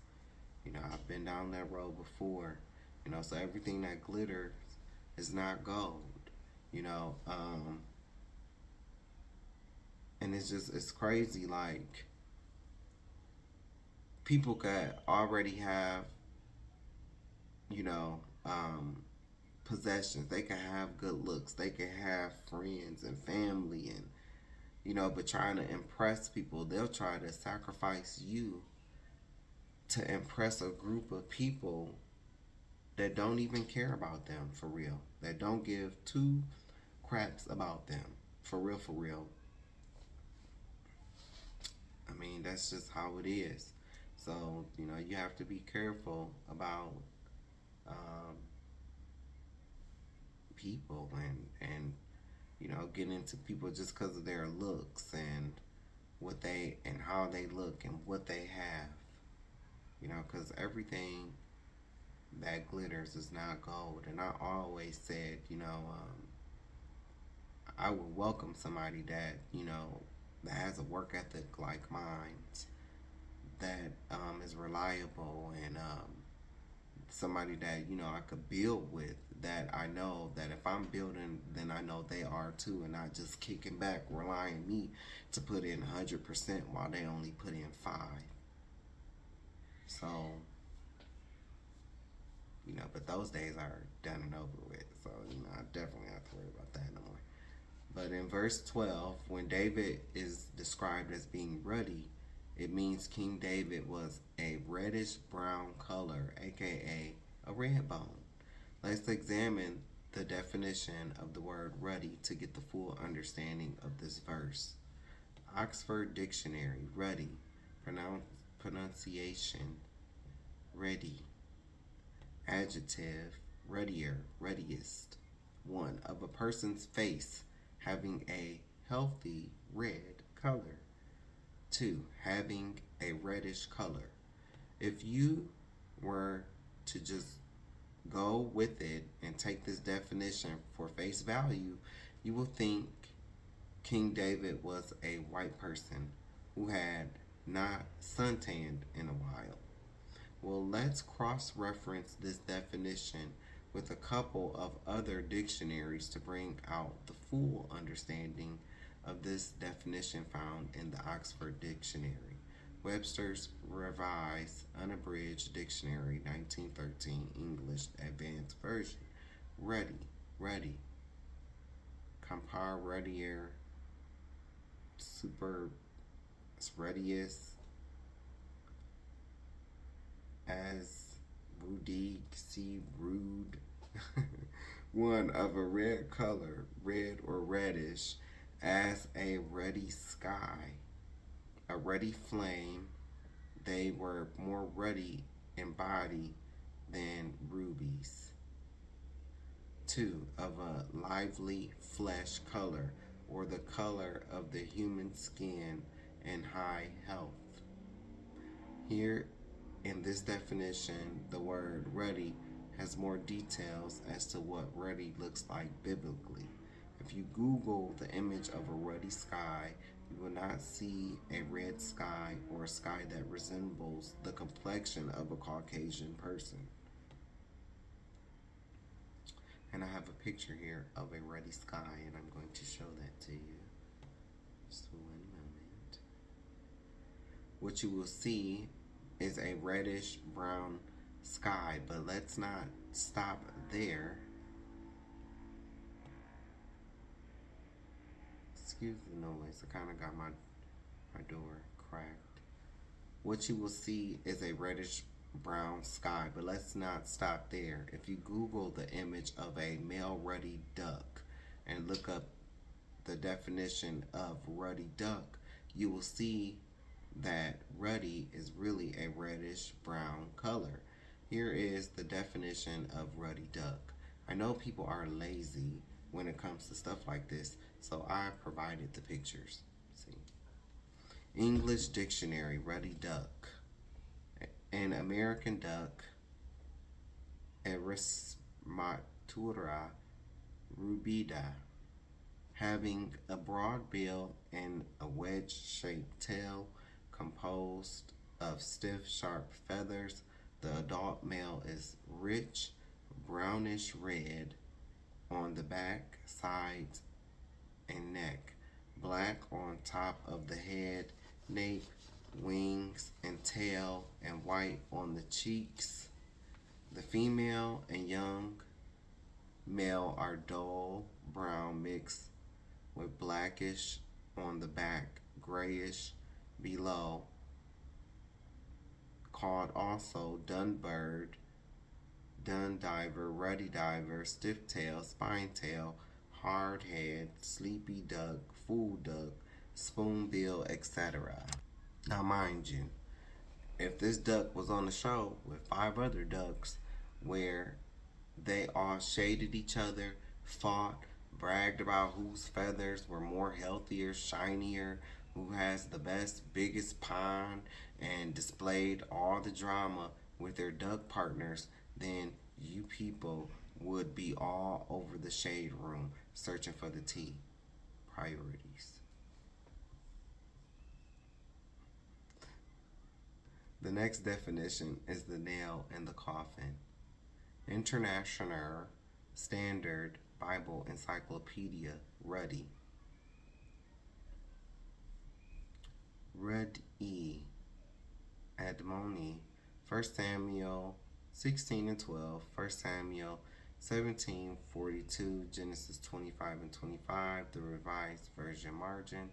I've been down that road before. So everything that glitters is not gold. You know, and it's crazy. Like people could already have, you know, possessions. They can have good looks. They can have friends and family, and but trying to impress people, they'll try to sacrifice you to impress a group of people that don't even care about them for real. That don't give two craps about them for real, for real. I mean, that's just how it is. So, you have to be careful about um, people and get into people just because of their looks and what they and how they look and what they have. Because everything that glitters is not gold. And I always said, I would welcome somebody that that has a work ethic like mine, that is reliable, and somebody that I could build with. That I know that if I'm building, then I know they are too, and not just kicking back, relying on me to put in 100% while they only put in 5. So but those days are done and over with. So I definitely have to worry about that no more. But in verse 12, when David is described as being ruddy, it means King David was a reddish brown color, aka a red bone. Let's examine the definition of the word ruddy to get the full understanding of this verse. Oxford Dictionary, ruddy, pronunciation, ready. Adjective, ruddier, ruddiest. 1. Of a person's face having a healthy red color. 2. Having a reddish color. If you were to just go with it and take this definition for face value, you will think King David was a white person who had not suntanned in a while. Well, let's cross-reference this definition with a couple of other dictionaries to bring out the full understanding of this definition found in the Oxford Dictionary. Webster's Revised Unabridged Dictionary, 1913, English Advanced Version. Ruddy, ruddy. Compare ruddier, super, ruddiest, as rudique, see rude. 1. Of a red color, red or reddish, as a ruddy sky, a ruddy flame. They were more ruddy in body than rubies. 2. Of a lively flesh color, or the color of the human skin in high health. Here in this definition, the word ruddy has more details as to what ruddy looks like biblically. If you Google the image of a ruddy sky, you will not see a red sky or a sky that resembles the complexion of a Caucasian person. And I have a picture here of a ruddy sky, and I'm going to show that to you. Just one moment. What you will see is a reddish brown sky, but let's not stop there. Excuse the noise, I kind of got my door cracked. What you will see is a reddish brown sky, but let's not stop there. If you Google the image of a male ruddy duck and look up the definition of ruddy duck, you will see that ruddy is really a reddish brown color. Here is the definition of ruddy duck. I know people are lazy when it comes to stuff like this, so I provided the pictures. See, English Dictionary, ruddy duck. An American duck, Erismatura rubida, having a broad bill and a wedge-shaped tail composed of stiff, sharp feathers. The adult male is rich brownish red on the back, sides, and neck, black on top of the head, nape, wings, and tail, and white on the cheeks. The female and young male are dull brown mixed with blackish on the back, grayish below, called also dunbird, dun diver, ruddy diver, stiff tail, spine tail, hard head, sleepy duck, fool duck, spoonbill, etc. Now, mind you, if this duck was on the show with 5 other ducks where they all shaded each other, fought, bragged about whose feathers were more healthier, shinier, who has the best, biggest pond, and displayed all the drama with their duck partners, then you people would be all over the shade room searching for the tea. Priorities. The next definition is the nail in the coffin. International Standard Bible Encyclopedia, Ruddy. Ruddy, Admoni, 1 Samuel 16 and 12, 1 Samuel 17:42, Genesis 25 and 25, the Revised Version margin,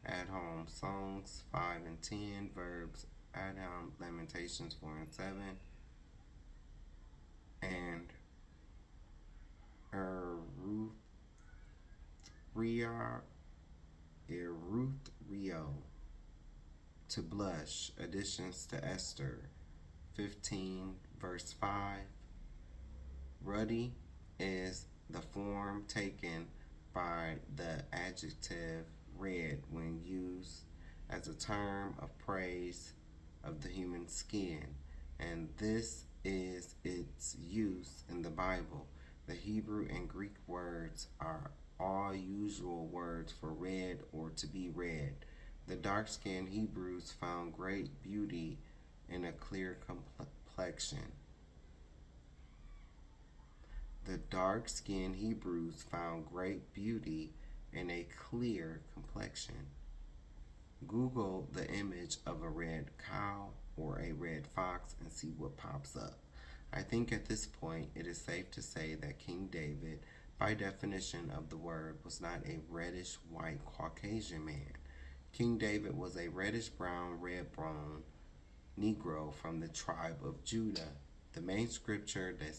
at home songs 5 and 10, verbs at home, Lamentations 4 and 7, and Eruthrio, to blush, additions to Esther 15 verse 5. Ruddy is the form taken by the adjective red when used as a term of praise of the human skin, and this is its use in the Bible. The Hebrew and Greek words are all usual words for red or to be red. The dark-skinned Hebrews found great beauty in a clear complexion. The dark-skinned Hebrews found great beauty in a clear complexion. Google the image of a red cow or a red fox and see what pops up. I think at this point it is safe to say that King David, by definition of the word, was not a reddish-white Caucasian man. King David was a reddish-brown, red-bone Negro from the tribe of Judah. The main scripture that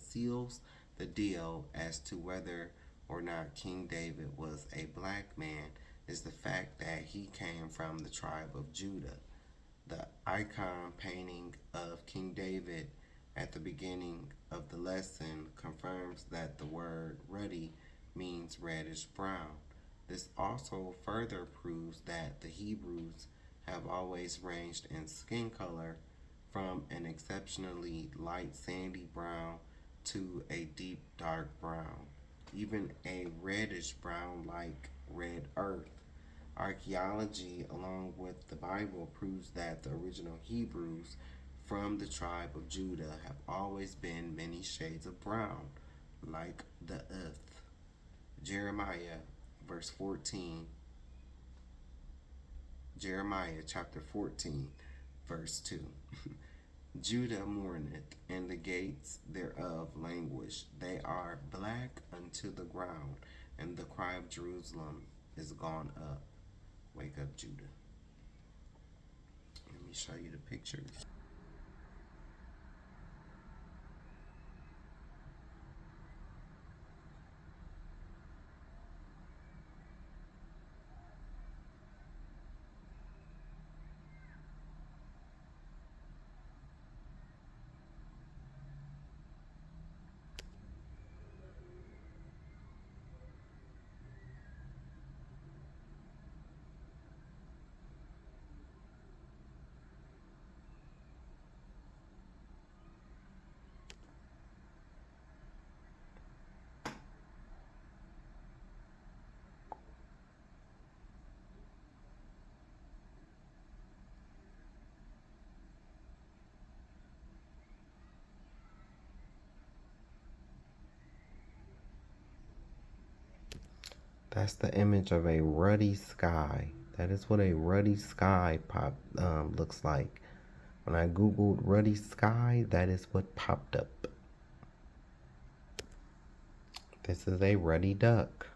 seals the deal as to whether or not King David was a black man is the fact that he came from the tribe of Judah. The icon painting of King David at the beginning of the lesson confirms that the word ruddy means reddish brown. This also further proves that the Hebrews have always ranged in skin color from an exceptionally light sandy brown to a deep dark brown, even a reddish brown like red earth. Archaeology, along with the Bible, proves that the original Hebrews from the tribe of Judah have always been many shades of brown, like the earth. Jeremiah, verse 14. Jeremiah chapter 14, verse 2. Judah mourneth, and the gates thereof languish. They are black unto the ground, and the cry of Jerusalem is gone up. Wake up, Judah. Let me show you the pictures. That's the image of a ruddy sky. That is what a ruddy sky looks like. When I googled ruddy sky, that is what popped up. This is a ruddy duck.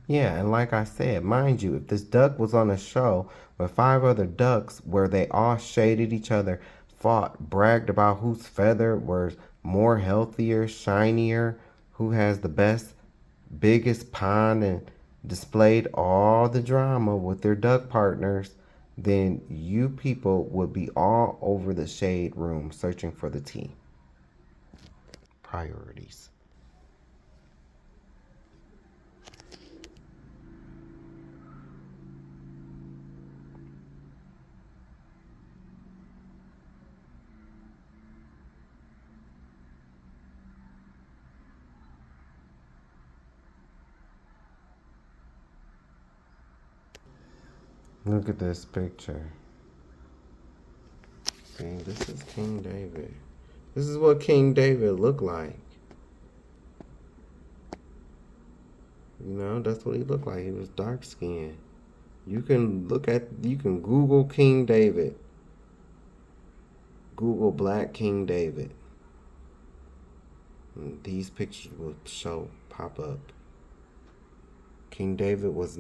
Yeah, and like I said, mind you, if this duck was on a show with 5 other ducks where they all shaded each other, fought, bragged about whose feather was more healthier, shinier, who has the best, biggest pond, and displayed all the drama with their duck partners, then you people would be all over the shade room searching for the tea. Priorities. Look at this picture. See, this is King David. This is what King David looked like. You know, that's what he looked like. He was dark skinned. You can Google King David. Google Black King David. And these pictures will pop up. King David was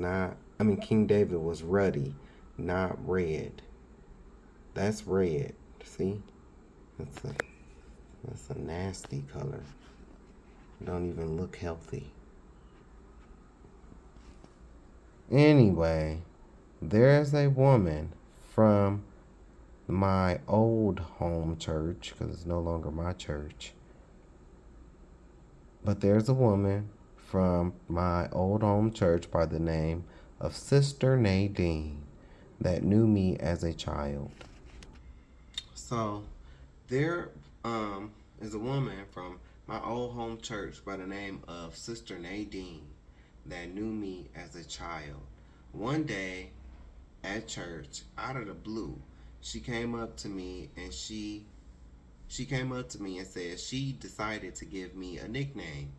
ruddy, not red. That's red. See? That's a nasty color. Don't even look healthy. Anyway, there's a woman from my old home church, because it's no longer my church. But there's a woman from my old home church by the name of Sister Nadine that knew me as a child. So there is a woman from my old home church by the name of Sister Nadine that knew me as a child. One day at church, out of the blue, she came up to me and said she decided to give me a nickname.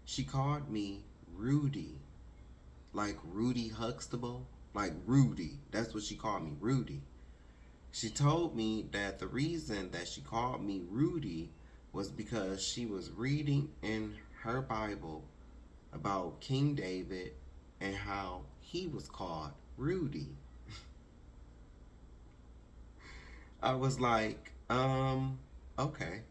She called me Rudy, like Rudy Huxtable, like Rudy. That's what she called me, Rudy. She told me that the reason that she called me Rudy was because she was reading in her Bible about King David and how he was called Rudy. I was like, okay.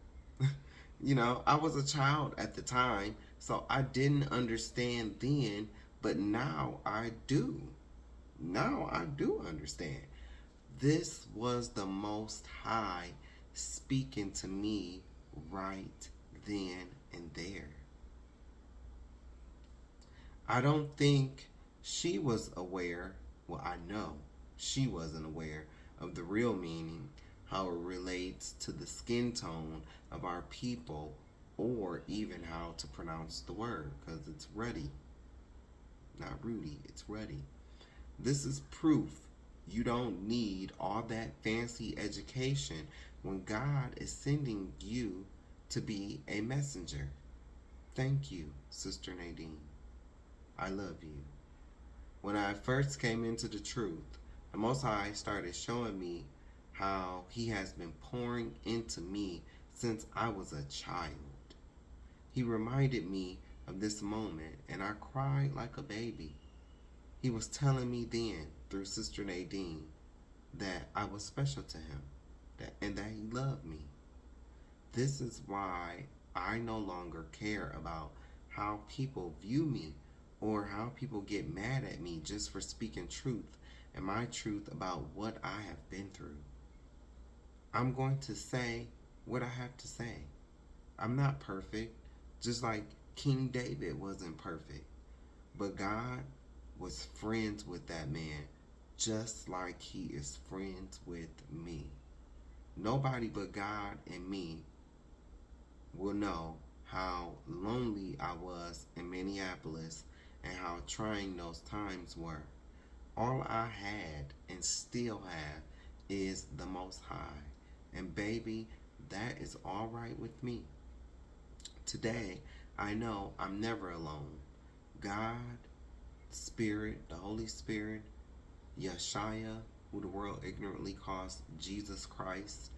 You know, I was a child at the time, so I didn't understand then, but now I do. Now I do understand. This was the Most High speaking to me right then and there. I don't think she was aware, well, I know she wasn't aware of the real meaning, how it relates to the skin tone of our people, or even how to pronounce the word, because it's ruddy. Not Rudy, it's ruddy. This is proof you don't need all that fancy education when God is sending you to be a messenger. Thank you, Sister Nadine. I love you. When I first came into the truth, the Most High started showing me how He has been pouring into me since I was a child. He reminded me of this moment, and I cried like a baby. He was telling me then, through Sister Nadine, that I was special to Him, and that He loved me. This is why I no longer care about how people view me or how people get mad at me just for speaking truth and my truth about what I have been through. I'm going to say what I have to say. I'm not perfect, just like King David wasn't perfect. But God was friends with that man, just like He is friends with me. Nobody but God and me will know how lonely I was in Minneapolis and how trying those times were. All I had and still have is the Most High. And baby, that is all right with me. Today, I know I'm never alone. God, Spirit, the Holy Spirit, Yeshua, who the world ignorantly calls Jesus Christ,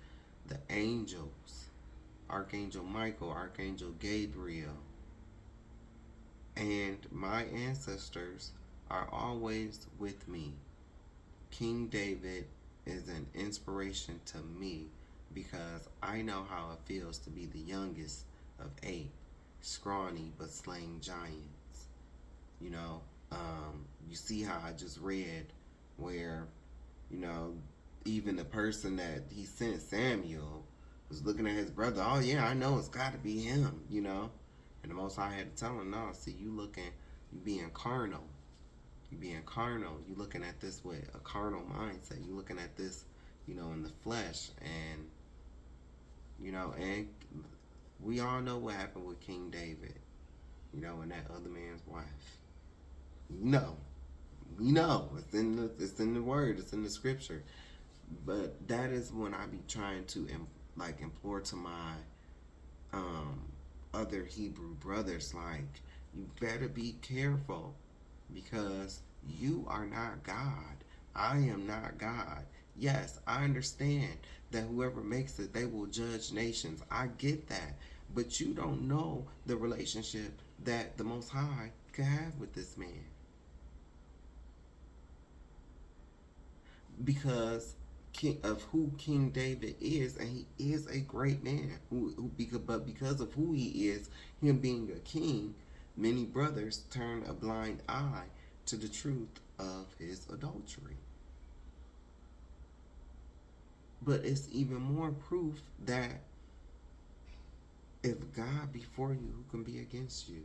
the angels, Archangel Michael, Archangel Gabriel, and my ancestors are always with me. King David is an inspiration to me because I know how it feels to be the youngest of 8, scrawny but slaying giants. You know, you see how I just read where, you know, even the person that he sent, Samuel, was looking at his brother. Oh yeah, I know it's got to be him. You know, and the Most High had to tell him, no, see, you being carnal. You being carnal. You looking at this with a carnal mindset. You looking at this, you know, in the flesh, and you know, and we all know what happened with King David. You know, and that other man's wife. We know. It's in the word. It's in the scripture. But that is when I be trying to implore to my other Hebrew brothers, like, you better be careful because you are not God. I am not God. Yes, I understand that whoever makes it, they will judge nations. I get that. But you don't know the relationship that the Most High could have with this man. Because of who King David is, and he is a great man. But because of who he is, him being a king, many brothers turn a blind eye to the truth of his adultery. But it's even more proof that if God be for you, who can be against you?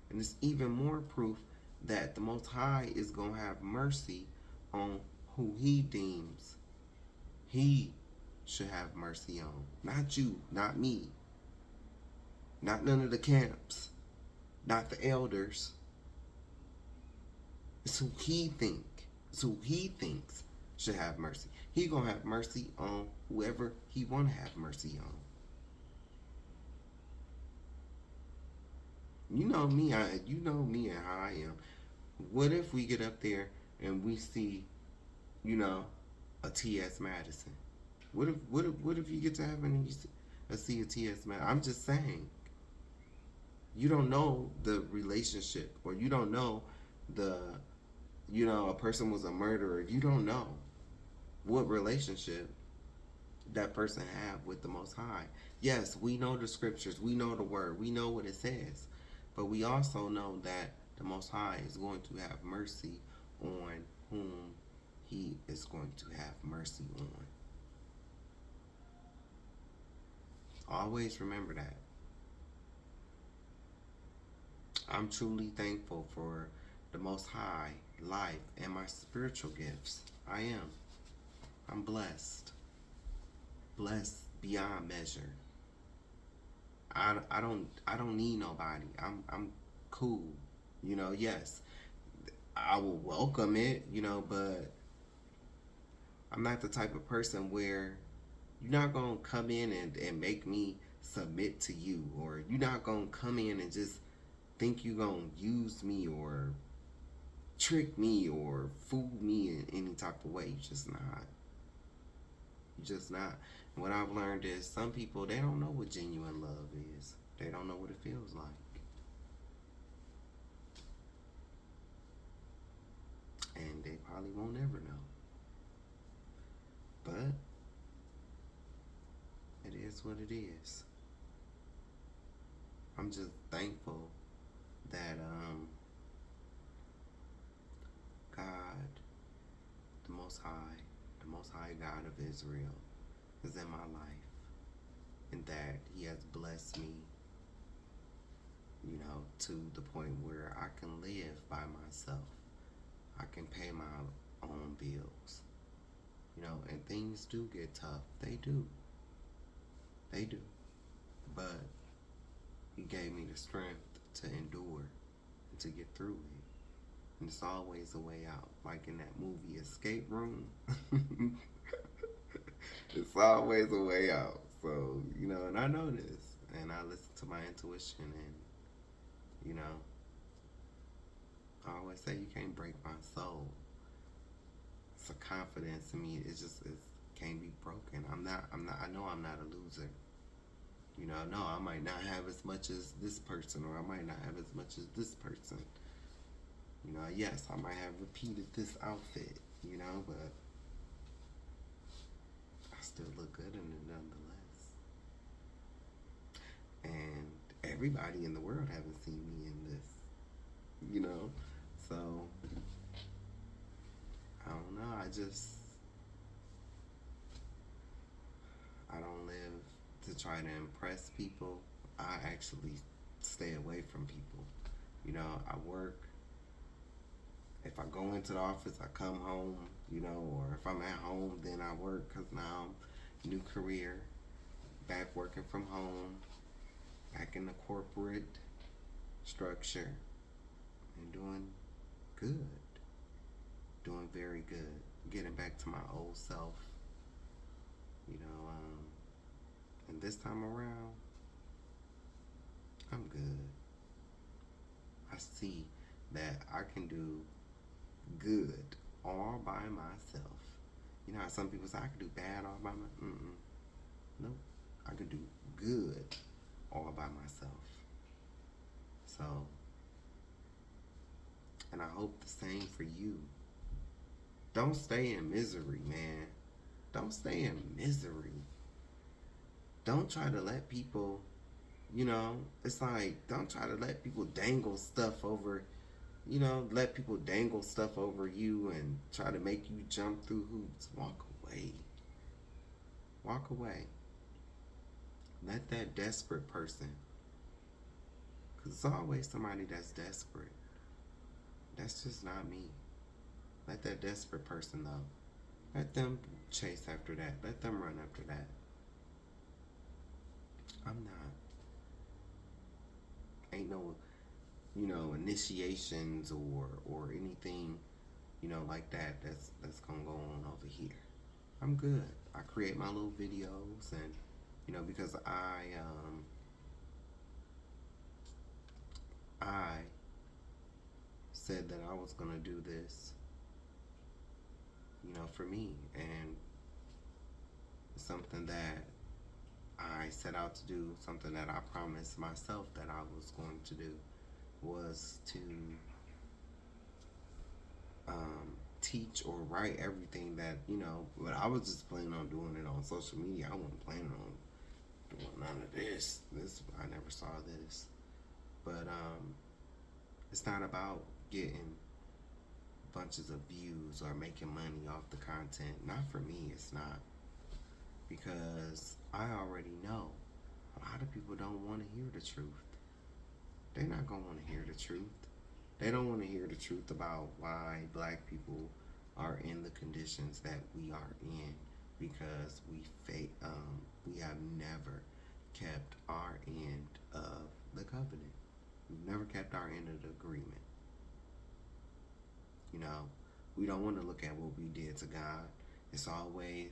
And it's even more proof that the Most High is going to have mercy on who he deems he should have mercy on. Not you, not me, not none of the camps, not the elders. It's who he thinks should have mercy. He gonna have mercy on whoever he wanna have mercy on. You know me and how I am. What if we get up there and we see, you know, a T.S. Madison? What if you get to heaven and you see a T.S. Madison? I'm just saying. You don't know the relationship, or you don't know a person was a murderer. You don't know what relationship that person have with the Most High. Yes, we know the scriptures, we know the word, we know what it says, but we also know that the Most High is going to have mercy on whom he is going to have mercy on. Always remember that. I'm truly thankful for the Most High, life, and my spiritual gifts. I am. I'm blessed. Blessed beyond measure. I don't need nobody. I'm cool. You know, yes, I will welcome it, you know, but I'm not the type of person where you're not gonna come in and make me submit to you, or you're not gonna come in and just think you're gonna use me or trick me or fool me in any type of way. You're just not. You're just not. What I've learned is some people, they don't know what genuine love is. They don't know what it feels like. And they probably won't ever know. But it is what it is. I'm just thankful that God, the Most High God of Israel, is in my life, and that he has blessed me, you know, to the point where I can live by myself. I can pay my own bills, you know, and things do get tough. They do. But he gave me the strength to endure and to get through it. And it's always a way out. Like in that movie Escape Room. It's always a way out. So, and I know this. And I listen to my intuition, and, you know, I always say you can't break my soul. It's a confidence in me. It can't be broken. I know I'm not a loser. No, I might not have as much as this person, or I might not have as much as this person. Yes, I might have repeated this outfit, but I still look good in it nonetheless. And everybody in the world haven't seen me in this, so I don't know. I don't live to try to impress people. I actually stay away from people. I work. If I go into the office, I come home, or if I'm at home, then I work, because now I'm new career, back working from home, back in the corporate structure, and doing good, doing very good, getting back to my old self, and this time around, I'm good. I see that I can do good all by myself. How some people say I can do bad all by myself. Nope. I can do good all by myself. So, and I hope the same for you. Don't stay in misery, man. Don't stay in misery. Don't try to let people, it's like, don't try to let people dangle stuff over, let people dangle stuff over you and try to make you jump through hoops. Walk away. Walk away. Let that desperate person, because it's always somebody that's desperate. That's just not me. Let that desperate person know. Let them chase after that. Let them run after that. I'm not. Ain't no, initiations or anything, like that that's gonna go on over here. I'm good. I create my little videos, and because I said that I was gonna do this, for me, and it's something that I set out to do, something that I promised myself that I was going to do, was to teach or write everything that, but I was just planning on doing it on social media. I wasn't planning on doing none of this. I never saw this. But it's not about getting bunches of views or making money off the content. Not for me, it's not. Because I already know a lot of people don't want to hear the truth. They're not going to want to hear the truth. They don't want to hear the truth about why black people are in the conditions that we are in, because we have never kept our end of the covenant. We've never kept our end of the agreement. We don't want to look at what we did to God. It's always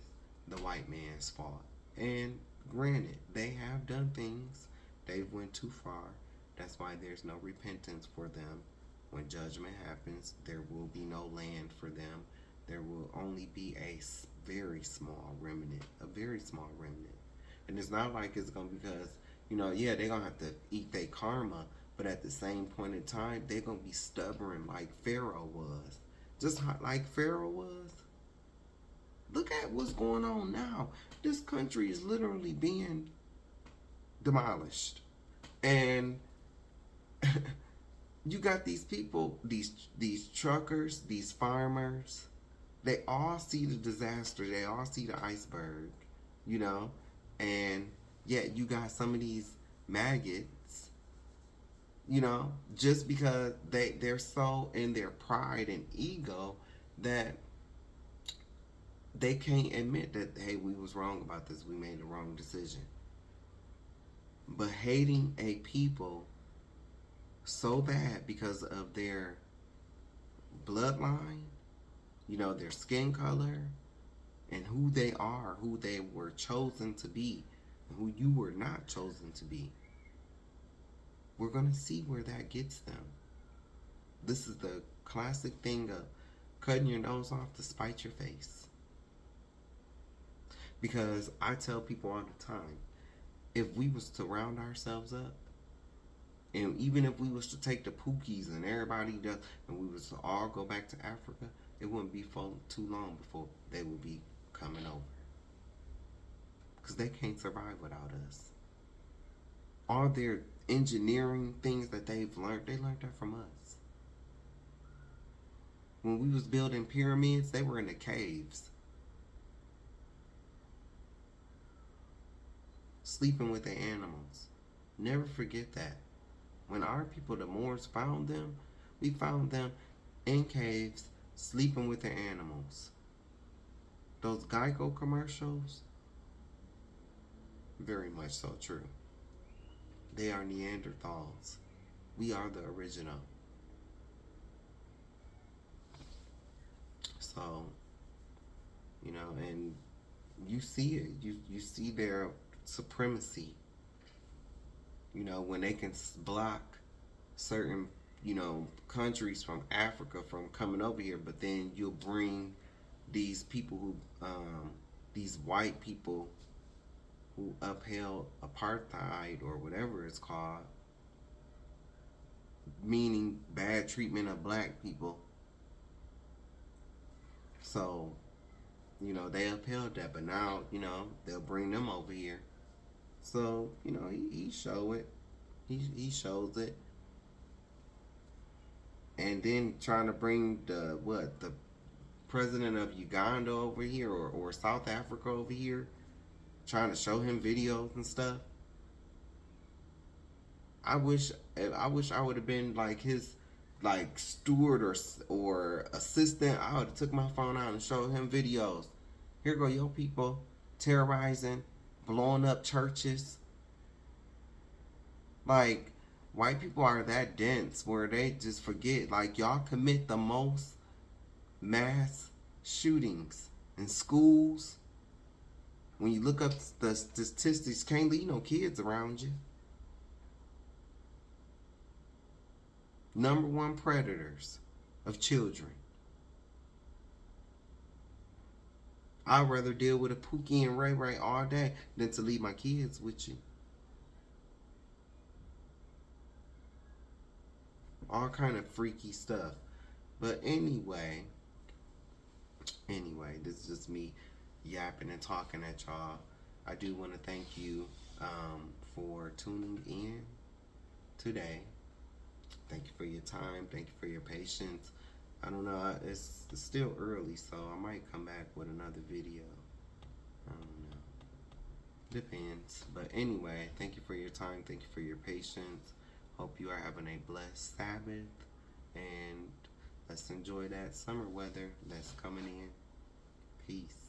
the white man's fault. And granted, they have done things. They've went too far. That's why there's no repentance for them. When judgment happens, there will be no land for them. There will only be a very small remnant, a very small remnant. And it's not like it's going to, because, they're going to have to eat their karma, but at the same point in time, they're going to be stubborn like Pharaoh was. Just like Pharaoh was. Look at what's going on now. This country is literally being demolished. And you got these people, these truckers, these farmers, they all see the disaster, they all see the iceberg, and yet you got some of these maggots, just because they're so in their pride and ego that they can't admit that, hey, we was wrong about this, we made the wrong decision. But hating a people so bad because of their bloodline, you know, their skin color, and who they are, who they were chosen to be, and who you were not chosen to be. We're going to see where that gets them. This is the classic thing of cutting your nose off to spite your face. Because I tell people all the time, if we was to round ourselves up, and even if we was to take the Pookies and everybody does, and we was to all go back to Africa, it wouldn't be for too long before they would be coming over. Because they can't survive without us. All their engineering things that they've learned, they learned that from us. When we was building pyramids, they were in the caves. Sleeping with the animals. Never forget that. When our people, the Moors, found them, we found them in caves, sleeping with their animals. Those Geico commercials, very much so true. They are Neanderthals. We are the original. So, you know, and you see it. You see their supremacy. You know, when they can block certain, you know, countries from Africa from coming over here, but then you'll bring these people who, these white people who upheld apartheid or whatever it's called, meaning bad treatment of black people. So, you know, they upheld that, but now, you know, they'll bring them over here. So, you know, he show it. He shows it. And then trying to bring the president of Uganda over here or South Africa over here, trying to show him videos and stuff. I wish I would have been like his steward or assistant. I would have took my phone out and showed him videos. Here go your people terrorizing, blowing up churches. Like, white people are that dense where they just forget. Like, y'all commit the most mass shootings in schools. When you look up the statistics, can't leave no kids around you. Number one predators of children. I'd rather deal with a Pookie and Ray Ray all day than to leave my kids with you. All kind of freaky stuff. But anyway, this is just me yapping and talking at y'all. I do want to thank you for tuning in today. Thank you for your time. Thank you for your patience. I don't know, it's still early, so I might come back with another video. I don't know. Depends. But anyway, thank you for your time. Thank you for your patience. Hope you are having a blessed Sabbath. And let's enjoy that summer weather that's coming in. Peace.